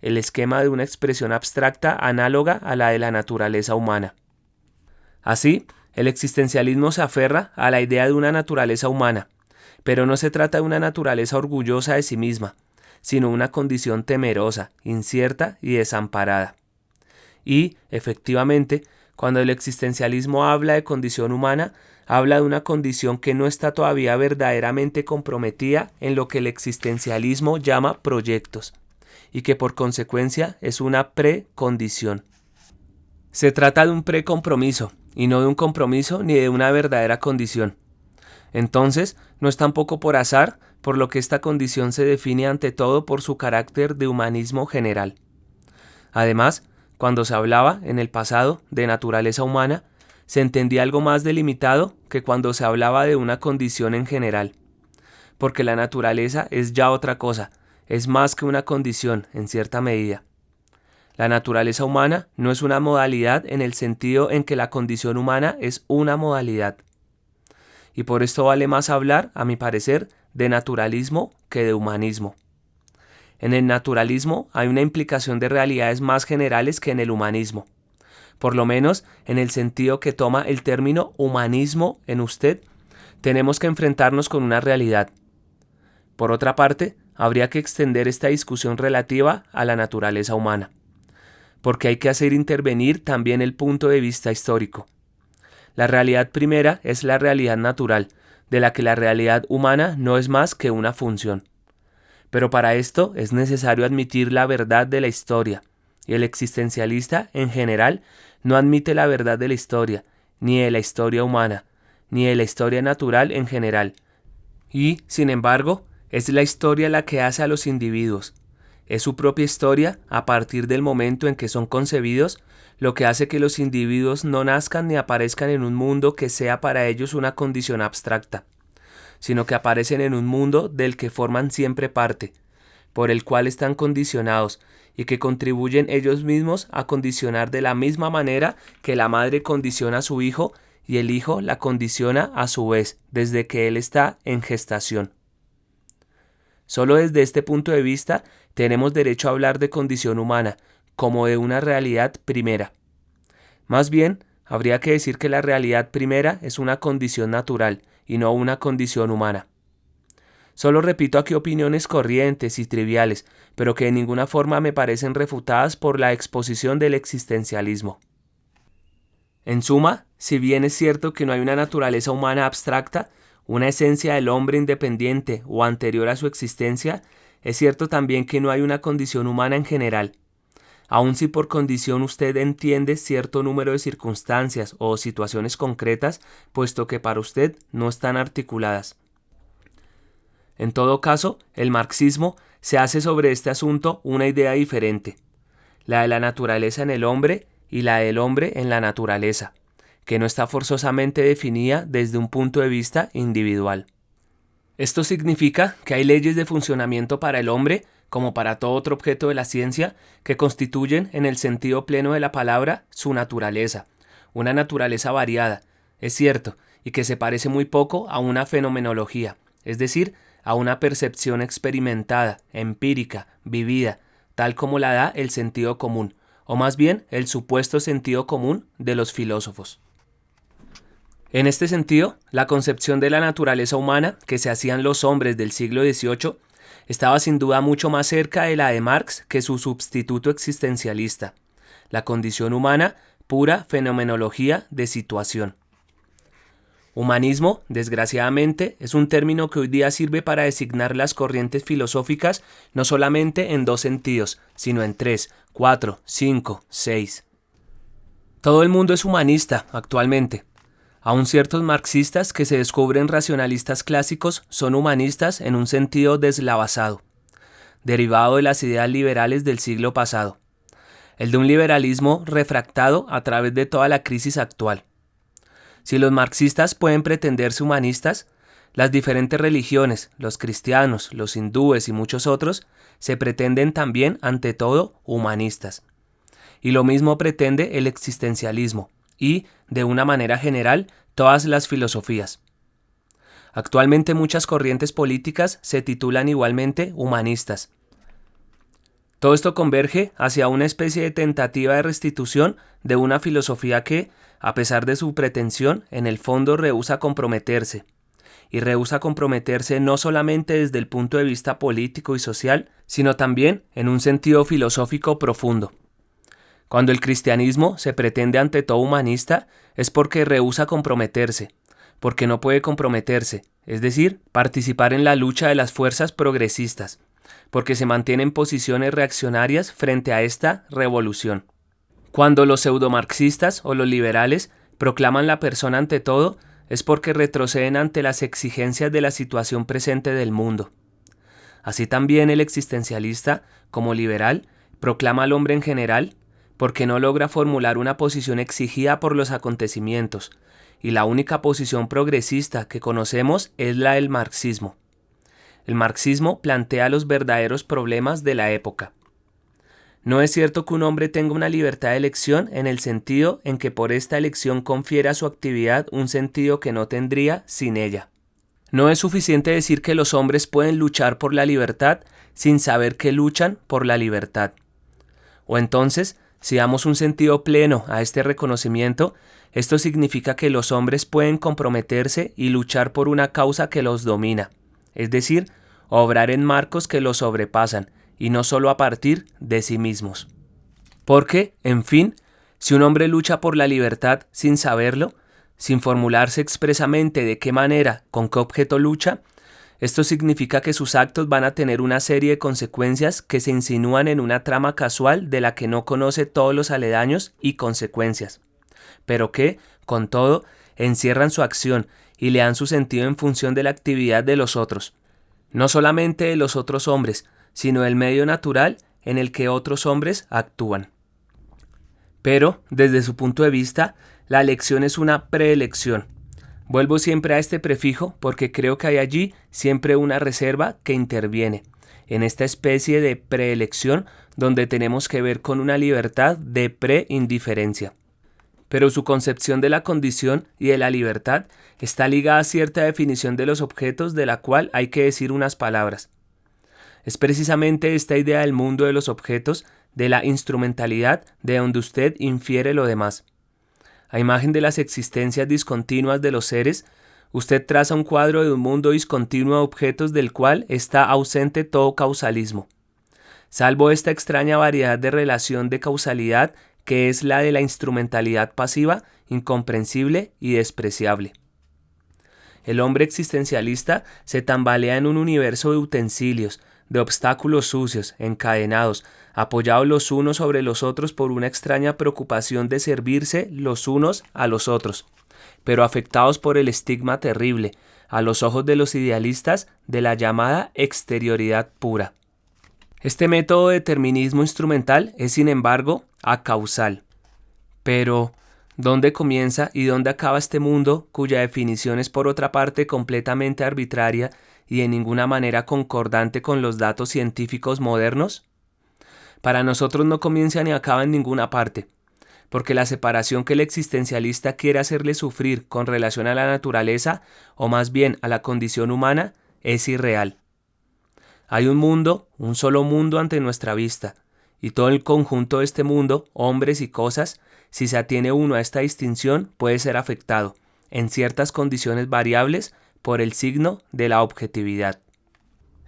el esquema de una expresión abstracta análoga a la de la naturaleza humana. Así, el existencialismo se aferra a la idea de una naturaleza humana, pero no se trata de una naturaleza orgullosa de sí misma, sino una condición temerosa, incierta y desamparada. Y, efectivamente, cuando el existencialismo habla de condición humana, habla de una condición que no está todavía verdaderamente comprometida en lo que el existencialismo llama proyectos, y que por consecuencia es una precondición. Se trata de un precompromiso, y no de un compromiso ni de una verdadera condición. Entonces, no es tampoco por azar, por lo que esta condición se define ante todo por su carácter de humanismo general. Además, cuando se hablaba, en el pasado, de naturaleza humana, se entendía algo más delimitado que cuando se hablaba de una condición en general. Porque la naturaleza es ya otra cosa, es más que una condición, en cierta medida. La naturaleza humana no es una modalidad en el sentido en que la condición humana es una modalidad. Y por esto vale más hablar, a mi parecer, de naturalismo que de humanismo. En el naturalismo hay una implicación de realidades más generales que en el humanismo, por lo menos en el sentido que toma el término humanismo en usted. Tenemos que enfrentarnos con una realidad. Por otra parte, habría que extender esta discusión relativa a la naturaleza humana, porque hay que hacer intervenir también el punto de vista histórico. La realidad primera es la realidad natural, de la que la realidad humana no es más que una función. Pero para esto es necesario admitir la verdad de la historia, y el existencialista, en general, no admite la verdad de la historia, ni de la historia humana, ni de la historia natural en general. Y, sin embargo, es la historia la que hace a los individuos. Es su propia historia, a partir del momento en que son concebidos, lo que hace que los individuos no nazcan ni aparezcan en un mundo que sea para ellos una condición abstracta, sino que aparecen en un mundo del que forman siempre parte, por el cual están condicionados y que contribuyen ellos mismos a condicionar de la misma manera que la madre condiciona a su hijo y el hijo la condiciona a su vez desde que él está en gestación. Solo desde este punto de vista tenemos derecho a hablar de condición humana como de una realidad primera. Más bien, habría que decir que la realidad primera es una condición natural y no una condición humana. Solo repito aquí opiniones corrientes y triviales, pero que de ninguna forma me parecen refutadas por la exposición del existencialismo. En suma, si bien es cierto que no hay una naturaleza humana abstracta, una esencia del hombre independiente o anterior a su existencia, es cierto también que no hay una condición humana en general. Aun si por condición usted entiende cierto número de circunstancias o situaciones concretas, puesto que para usted no están articuladas. En todo caso, el marxismo se hace sobre este asunto una idea diferente, la de la naturaleza en el hombre y la del hombre en la naturaleza, que no está forzosamente definida desde un punto de vista individual. Esto significa que hay leyes de funcionamiento para el hombre, como para todo otro objeto de la ciencia, que constituyen, en el sentido pleno de la palabra, su naturaleza, una naturaleza variada, es cierto, y que se parece muy poco a una fenomenología, es decir, a una percepción experimentada, empírica, vivida, tal como la da el sentido común, o más bien el supuesto sentido común de los filósofos. En este sentido, la concepción de la naturaleza humana que se hacían los hombres del siglo XVIII estaba sin duda mucho más cerca de la de Marx que su sustituto existencialista, la condición humana, pura fenomenología de situación. Humanismo, desgraciadamente, es un término que hoy día sirve para designar las corrientes filosóficas no solamente en dos sentidos, sino en 3, 4, 5, 6. Todo el mundo es humanista actualmente. Aún ciertos marxistas que se descubren racionalistas clásicos son humanistas en un sentido deslavazado, derivado de las ideas liberales del siglo pasado, el de un liberalismo refractado a través de toda la crisis actual. Si los marxistas pueden pretenderse humanistas, las diferentes religiones, los cristianos, los hindúes y muchos otros, se pretenden también, ante todo, humanistas. Y lo mismo pretende el existencialismo y, de una manera general, todas las filosofías. Actualmente muchas corrientes políticas se titulan igualmente humanistas. Todo esto converge hacia una especie de tentativa de restitución de una filosofía que, a pesar de su pretensión, en el fondo rehúsa comprometerse. Y rehúsa comprometerse no solamente desde el punto de vista político y social, sino también en un sentido filosófico profundo. Cuando el cristianismo se pretende ante todo humanista, es porque rehúsa comprometerse, porque no puede comprometerse, es decir, participar en la lucha de las fuerzas progresistas, porque se mantiene en posiciones reaccionarias frente a esta revolución. Cuando los pseudomarxistas o los liberales proclaman la persona ante todo, es porque retroceden ante las exigencias de la situación presente del mundo. Así también el existencialista, como liberal, proclama al hombre en general, porque no logra formular una posición exigida por los acontecimientos, y la única posición progresista que conocemos es la del marxismo. El marxismo plantea los verdaderos problemas de la época. No es cierto que un hombre tenga una libertad de elección en el sentido en que por esta elección confiere a su actividad un sentido que no tendría sin ella. No es suficiente decir que los hombres pueden luchar por la libertad sin saber que luchan por la libertad. O entonces, si damos un sentido pleno a este reconocimiento, esto significa que los hombres pueden comprometerse y luchar por una causa que los domina, es decir, obrar en marcos que los sobrepasan y no solo a partir de sí mismos. Porque, en fin, si un hombre lucha por la libertad sin saberlo, sin formularse expresamente de qué manera, con qué objeto lucha, esto significa que sus actos van a tener una serie de consecuencias que se insinúan en una trama casual de la que no conoce todos los aledaños y consecuencias, pero que, con todo, encierran su acción y le dan su sentido en función de la actividad de los otros, no solamente de los otros hombres, sino del medio natural en el que otros hombres actúan. Pero, desde su punto de vista, la elección es una preelección. Vuelvo siempre a este prefijo porque creo que hay allí siempre una reserva que interviene, en esta especie de preelección donde tenemos que ver con una libertad de preindiferencia. Pero su concepción de la condición y de la libertad está ligada a cierta definición de los objetos de la cual hay que decir unas palabras. Es precisamente esta idea del mundo de los objetos, de la instrumentalidad, de donde usted infiere lo demás. A imagen de las existencias discontinuas de los seres, usted traza un cuadro de un mundo discontinuo de objetos del cual está ausente todo causalismo, salvo esta extraña variedad de relación de causalidad que es la de la instrumentalidad pasiva, incomprensible y despreciable. El hombre existencialista se tambalea en un universo de utensilios, de obstáculos sucios, encadenados, apoyados los unos sobre los otros por una extraña preocupación de servirse los unos a los otros, pero afectados por el estigma terrible, a los ojos de los idealistas, de la llamada exterioridad pura. Este método de determinismo instrumental es, sin embargo, acausal. Pero, ¿dónde comienza y dónde acaba este mundo cuya definición es por otra parte completamente arbitraria y de ninguna manera concordante con los datos científicos modernos? Para nosotros no comienza ni acaba en ninguna parte, porque la separación que el existencialista quiere hacerle sufrir con relación a la naturaleza, o más bien a la condición humana, es irreal. Hay un mundo, un solo mundo ante nuestra vista, y todo el conjunto de este mundo, hombres y cosas, si se atiene uno a esta distinción, puede ser afectado, en ciertas condiciones variables, por el signo de la objetividad.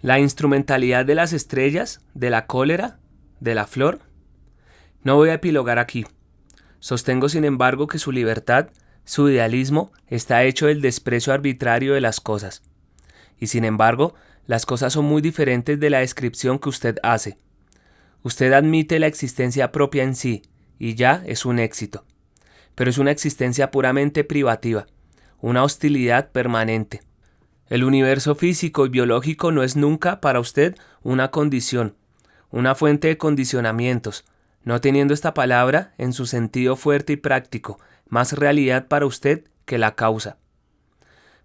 La instrumentalidad de las estrellas, de la cólera, de la flor. No voy a epilogar aquí. Sostengo, sin embargo, que su libertad, su idealismo, está hecho del desprecio arbitrario de las cosas. Y sin embargo, las cosas son muy diferentes de la descripción que usted hace. Usted admite la existencia propia en sí, y ya es un éxito. Pero es una existencia puramente privativa, una hostilidad permanente. El universo físico y biológico no es nunca para usted una condición, una fuente de condicionamientos, no teniendo esta palabra, en su sentido fuerte y práctico, más realidad para usted que la causa.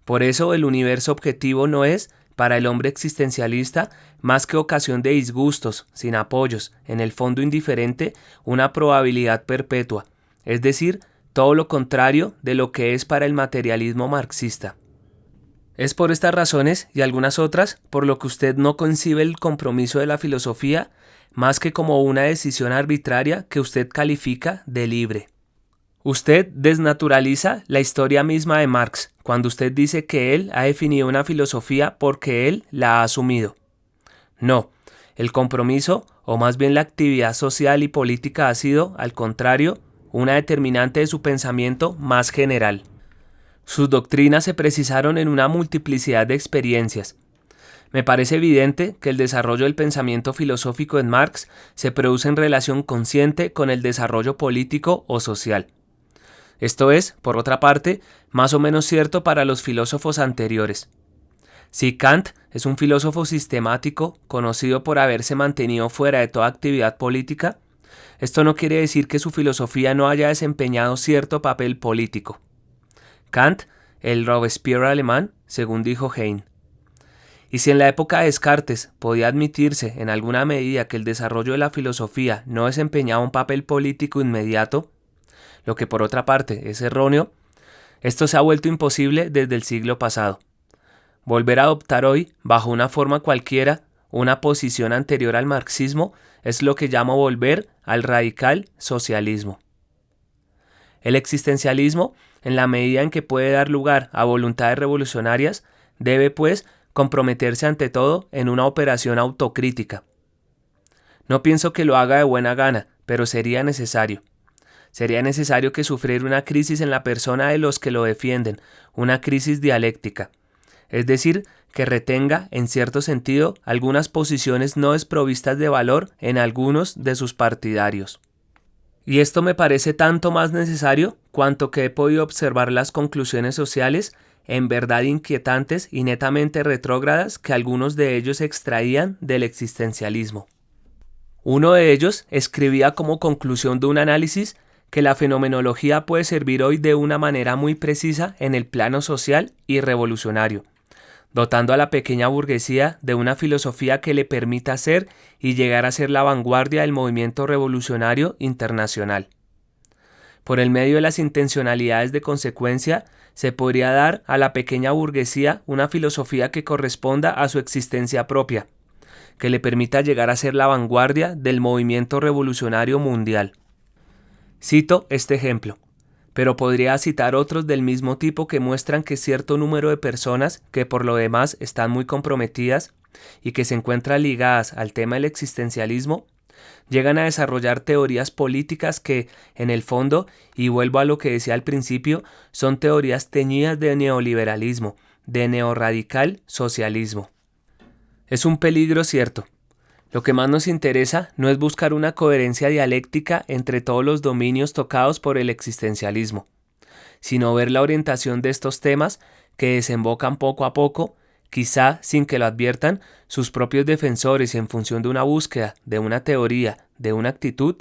Por eso el universo objetivo no es, para el hombre existencialista, más que ocasión de disgustos, sin apoyos, en el fondo indiferente, una probabilidad perpetua, es decir, todo lo contrario de lo que es para el materialismo marxista. Es por estas razones y algunas otras por lo que usted no concibe el compromiso de la filosofía más que como una decisión arbitraria que usted califica de libre. Usted desnaturaliza la historia misma de Marx cuando usted dice que él ha definido una filosofía porque él la ha asumido. No, el compromiso, o más bien la actividad social y política ha sido, al contrario, una determinante de su pensamiento más general. Sus doctrinas se precisaron en una multiplicidad de experiencias. Me parece evidente que el desarrollo del pensamiento filosófico en Marx se produce en relación consciente con el desarrollo político o social. Esto es, por otra parte, más o menos cierto para los filósofos anteriores. Si Kant es un filósofo sistemático, conocido por haberse mantenido fuera de toda actividad política, esto no quiere decir que su filosofía no haya desempeñado cierto papel político. Kant, el Robespierre alemán, según dijo Heine. Y si en la época de Descartes podía admitirse en alguna medida que el desarrollo de la filosofía no desempeñaba un papel político inmediato, lo que por otra parte es erróneo, esto se ha vuelto imposible desde el siglo pasado. Volver a adoptar hoy, bajo una forma cualquiera, una posición anterior al marxismo, es lo que llamo volver al radical socialismo. El existencialismo, en la medida en que puede dar lugar a voluntades revolucionarias, debe, pues, comprometerse ante todo en una operación autocrítica. No pienso que lo haga de buena gana, pero sería necesario. Sería necesario que sufriera una crisis en la persona de los que lo defienden, una crisis dialéctica. Es decir, que retenga, en cierto sentido, algunas posiciones no desprovistas de valor en algunos de sus partidarios. Y esto me parece tanto más necesario cuanto que he podido observar las conclusiones sociales, en verdad inquietantes y netamente retrógradas, que algunos de ellos extraían del existencialismo. Uno de ellos escribía como conclusión de un análisis que la fenomenología puede servir hoy de una manera muy precisa en el plano social y revolucionario, dotando a la pequeña burguesía de una filosofía que le permita ser y llegar a ser la vanguardia del movimiento revolucionario internacional. Por el medio de las intencionalidades de consecuencia, se podría dar a la pequeña burguesía una filosofía que corresponda a su existencia propia, que le permita llegar a ser la vanguardia del movimiento revolucionario mundial. Cito este ejemplo, pero podría citar otros del mismo tipo que muestran que cierto número de personas que por lo demás están muy comprometidas y que se encuentran ligadas al tema del existencialismo, llegan a desarrollar teorías políticas que, en el fondo, y vuelvo a lo que decía al principio, son teorías teñidas de neoliberalismo, de neorradical socialismo. Es un peligro cierto. Lo que más nos interesa no es buscar una coherencia dialéctica entre todos los dominios tocados por el existencialismo, sino ver la orientación de estos temas que desembocan poco a poco, quizá sin que lo adviertan, sus propios defensores en función de una búsqueda, de una teoría, de una actitud,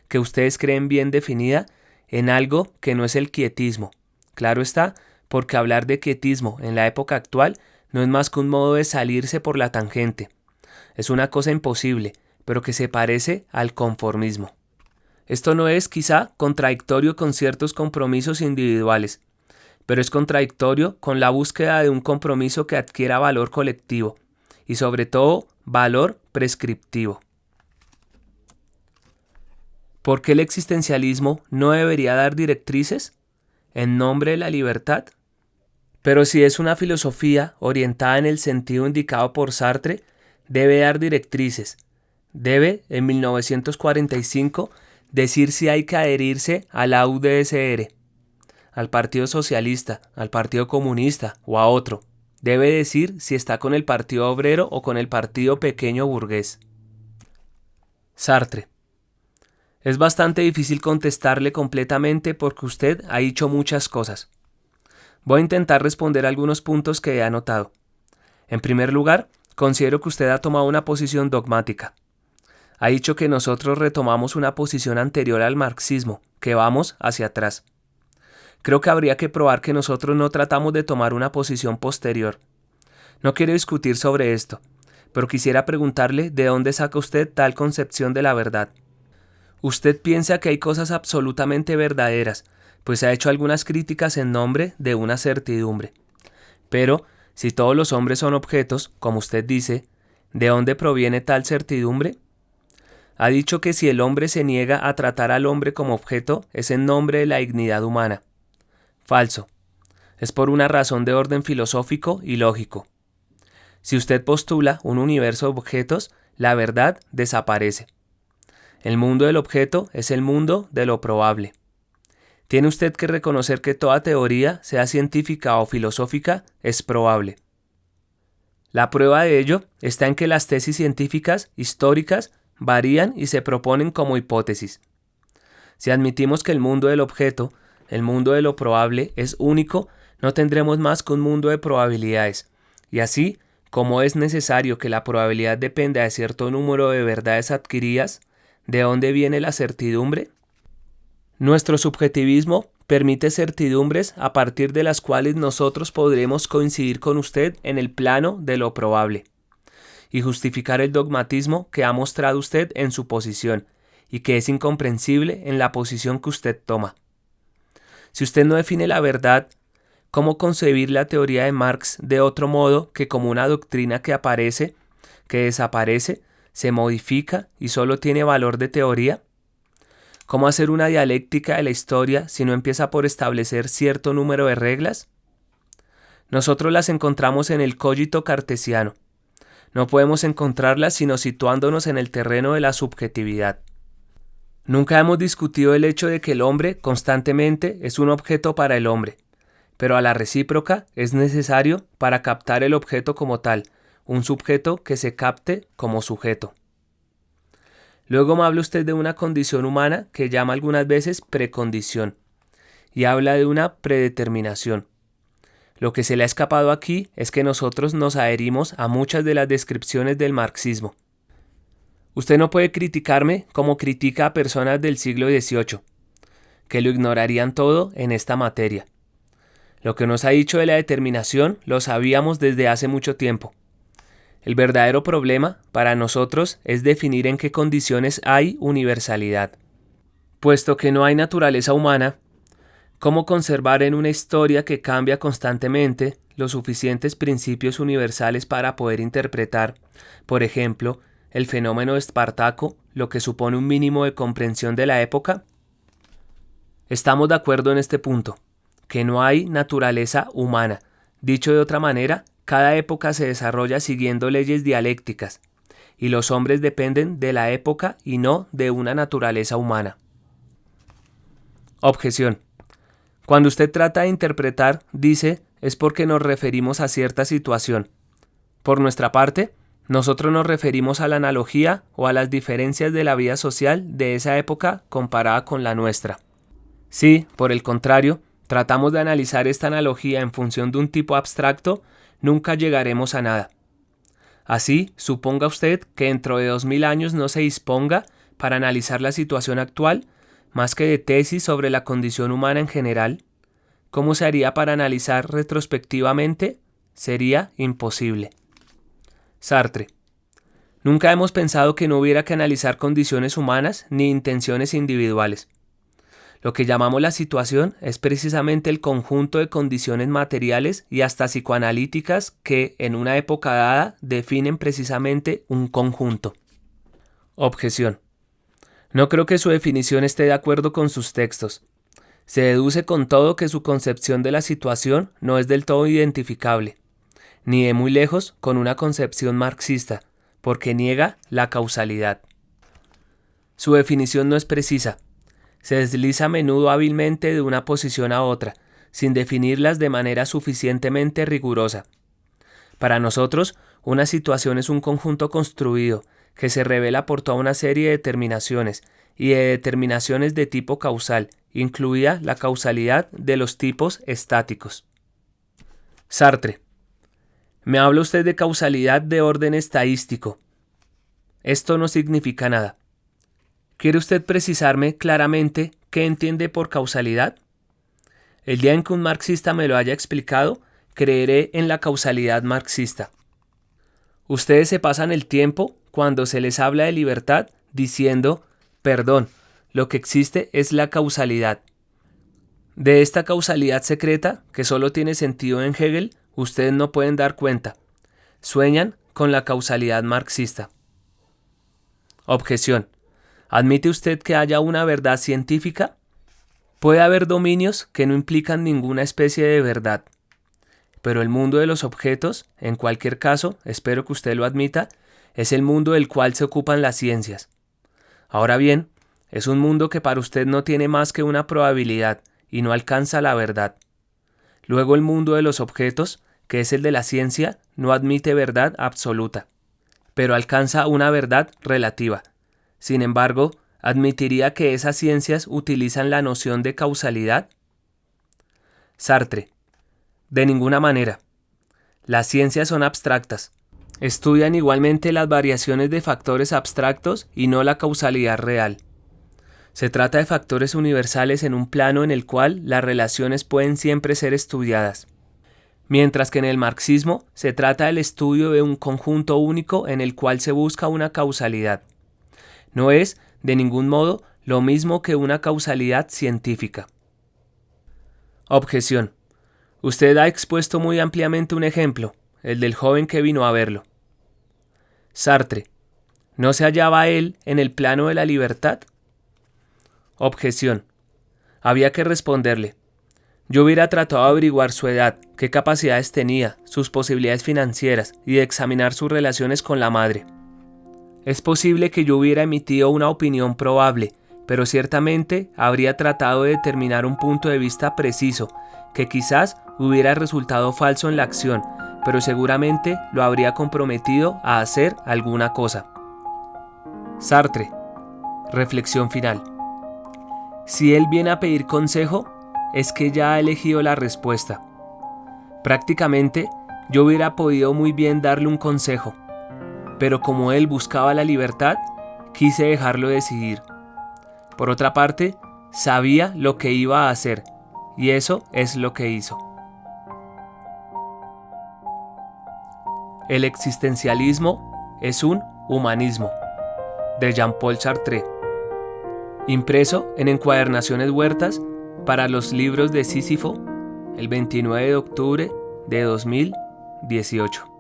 que ustedes creen bien definida, en algo que no es el quietismo. Claro está, porque hablar de quietismo en la época actual no es más que un modo de salirse por la tangente. Es una cosa imposible, pero que se parece al conformismo. Esto no es, quizá, contradictorio con ciertos compromisos individuales, pero es contradictorio con la búsqueda de un compromiso que adquiera valor colectivo y, sobre todo, valor prescriptivo. ¿Por qué el existencialismo no debería dar directrices en nombre de la libertad? Pero si es una filosofía orientada en el sentido indicado por Sartre, debe dar directrices. Debe, en 1945, decir si hay que adherirse a la UDSR, al Partido Socialista, al Partido Comunista o a otro. Debe decir si está con el Partido Obrero o con el Partido Pequeño Burgués. Sartre. Es bastante difícil contestarle completamente porque usted ha dicho muchas cosas. Voy a intentar responder algunos puntos que he anotado. En primer lugar, considero que usted ha tomado una posición dogmática. Ha dicho que nosotros retomamos una posición anterior al marxismo, que vamos hacia atrás. Creo que habría que probar que nosotros no tratamos de tomar una posición posterior. No quiero discutir sobre esto, pero quisiera preguntarle de dónde saca usted tal concepción de la verdad. Usted piensa que hay cosas absolutamente verdaderas, pues ha hecho algunas críticas en nombre de una certidumbre. Pero, si todos los hombres son objetos, como usted dice, ¿de dónde proviene tal certidumbre? Ha dicho que si el hombre se niega a tratar al hombre como objeto, es en nombre de la dignidad humana. Falso. Es por una razón de orden filosófico y lógico. Si usted postula un universo de objetos, la verdad desaparece. El mundo del objeto es el mundo de lo probable. Tiene usted que reconocer que toda teoría, sea científica o filosófica, es probable. La prueba de ello está en que las tesis científicas históricas varían y se proponen como hipótesis. Si admitimos que el mundo del objeto, el mundo de lo probable, es único, no tendremos más que un mundo de probabilidades. Y así, como es necesario que la probabilidad dependa de cierto número de verdades adquiridas, ¿de dónde viene la certidumbre? Nuestro subjetivismo permite certidumbres a partir de las cuales nosotros podremos coincidir con usted en el plano de lo probable y justificar el dogmatismo que ha mostrado usted en su posición y que es incomprensible en la posición que usted toma. Si usted no define la verdad, ¿Cómo concebir la teoría de Marx de otro modo que como una doctrina que aparece, que desaparece, se modifica y solo tiene valor de teoría? ¿Cómo hacer una dialéctica de la historia si no empieza por establecer cierto número de reglas? Nosotros las encontramos en el cogito cartesiano. No podemos encontrarlas sino situándonos en el terreno de la subjetividad. Nunca hemos discutido el hecho de que el hombre constantemente es un objeto para el hombre, pero a la recíproca es necesario para captar el objeto como tal, un sujeto que se capte como sujeto. Luego me habla usted de una condición humana que llama algunas veces precondición, y habla de una predeterminación. Lo que se le ha escapado aquí es que nosotros nos adherimos a muchas de las descripciones del marxismo. Usted no puede criticarme como critica a personas del siglo XVIII, que lo ignorarían todo en esta materia. Lo que nos ha dicho de la determinación lo sabíamos desde hace mucho tiempo. El verdadero problema para nosotros es definir en qué condiciones hay universalidad. Puesto que no hay naturaleza humana, ¿cómo conservar en una historia que cambia constantemente los suficientes principios universales para poder interpretar, por ejemplo, el fenómeno de Espartaco, lo que supone un mínimo de comprensión de la época? Estamos de acuerdo en este punto, que no hay naturaleza humana. Dicho de otra manera, cada época se desarrolla siguiendo leyes dialécticas, y los hombres dependen de la época y no de una naturaleza humana. Objeción. Cuando usted trata de interpretar, dice, es porque nos referimos a cierta situación. Por nuestra parte, nosotros nos referimos a la analogía o a las diferencias de la vida social de esa época comparada con la nuestra. Si, por el contrario, tratamos de analizar esta analogía en función de un tipo abstracto, nunca llegaremos a nada. Así, suponga usted que dentro de 2000 años no se disponga para analizar la situación actual, más que de tesis sobre la condición humana en general. ¿Cómo se haría para analizar retrospectivamente? Sería imposible. Sartre. Nunca hemos pensado que no hubiera que analizar condiciones humanas ni intenciones individuales. Lo que llamamos la situación es precisamente el conjunto de condiciones materiales y hasta psicoanalíticas que, en una época dada, definen precisamente un conjunto. Objeción. No creo que su definición esté de acuerdo con sus textos. Se deduce con todo que su concepción de la situación no es del todo identificable, ni de muy lejos con una concepción marxista, porque niega la causalidad. Su definición no es precisa. Se desliza a menudo hábilmente de una posición a otra, sin definirlas de manera suficientemente rigurosa. Para nosotros, una situación es un conjunto construido, que se revela por toda una serie de determinaciones, y de determinaciones de tipo causal, incluida la causalidad de los tipos estáticos. Sartre. Me habla usted de causalidad de orden estadístico. Esto no significa nada. ¿Quiere usted precisarme claramente qué entiende por causalidad? El día en que un marxista me lo haya explicado, creeré en la causalidad marxista. Ustedes se pasan el tiempo, cuando se les habla de libertad, diciendo, perdón, lo que existe es la causalidad. De esta causalidad secreta, que solo tiene sentido en Hegel, ustedes no pueden dar cuenta. Sueñan con la causalidad marxista. Objeción. ¿Admite usted que haya una verdad científica? Puede haber dominios que no implican ninguna especie de verdad. Pero el mundo de los objetos, en cualquier caso, espero que usted lo admita, es el mundo del cual se ocupan las ciencias. Ahora bien, es un mundo que para usted no tiene más que una probabilidad y no alcanza la verdad. Luego el mundo de los objetos, que es el de la ciencia, no admite verdad absoluta, pero alcanza una verdad relativa. Sin embargo, ¿admitiría que esas ciencias utilizan la noción de causalidad? Sartre. De ninguna manera. Las ciencias son abstractas. Estudian igualmente las variaciones de factores abstractos y no la causalidad real. Se trata de factores universales en un plano en el cual las relaciones pueden siempre ser estudiadas. Mientras que en el marxismo se trata del estudio de un conjunto único en el cual se busca una causalidad. No es, de ningún modo, lo mismo que una causalidad científica. Objeción. Usted ha expuesto muy ampliamente un ejemplo, el del joven que vino a verlo. Sartre, ¿no se hallaba él en el plano de la libertad? Objeción. Había que responderle. Yo hubiera tratado de averiguar su edad, qué capacidades tenía, sus posibilidades financieras y de examinar sus relaciones con la madre. Es posible que yo hubiera emitido una opinión probable, pero ciertamente habría tratado de determinar un punto de vista preciso, que quizás hubiera resultado falso en la acción, pero seguramente lo habría comprometido a hacer alguna cosa. Sartre. Reflexión final. Si él viene a pedir consejo, es que ya ha elegido la respuesta. Prácticamente, yo hubiera podido muy bien darle un consejo, pero como él buscaba la libertad, quise dejarlo decidir. Por otra parte, sabía lo que iba a hacer, y eso es lo que hizo. El existencialismo es un humanismo, de Jean-Paul Sartre. Impreso en Encuadernaciones Huertas para los libros de Sísifo, el 29 de octubre de 2018.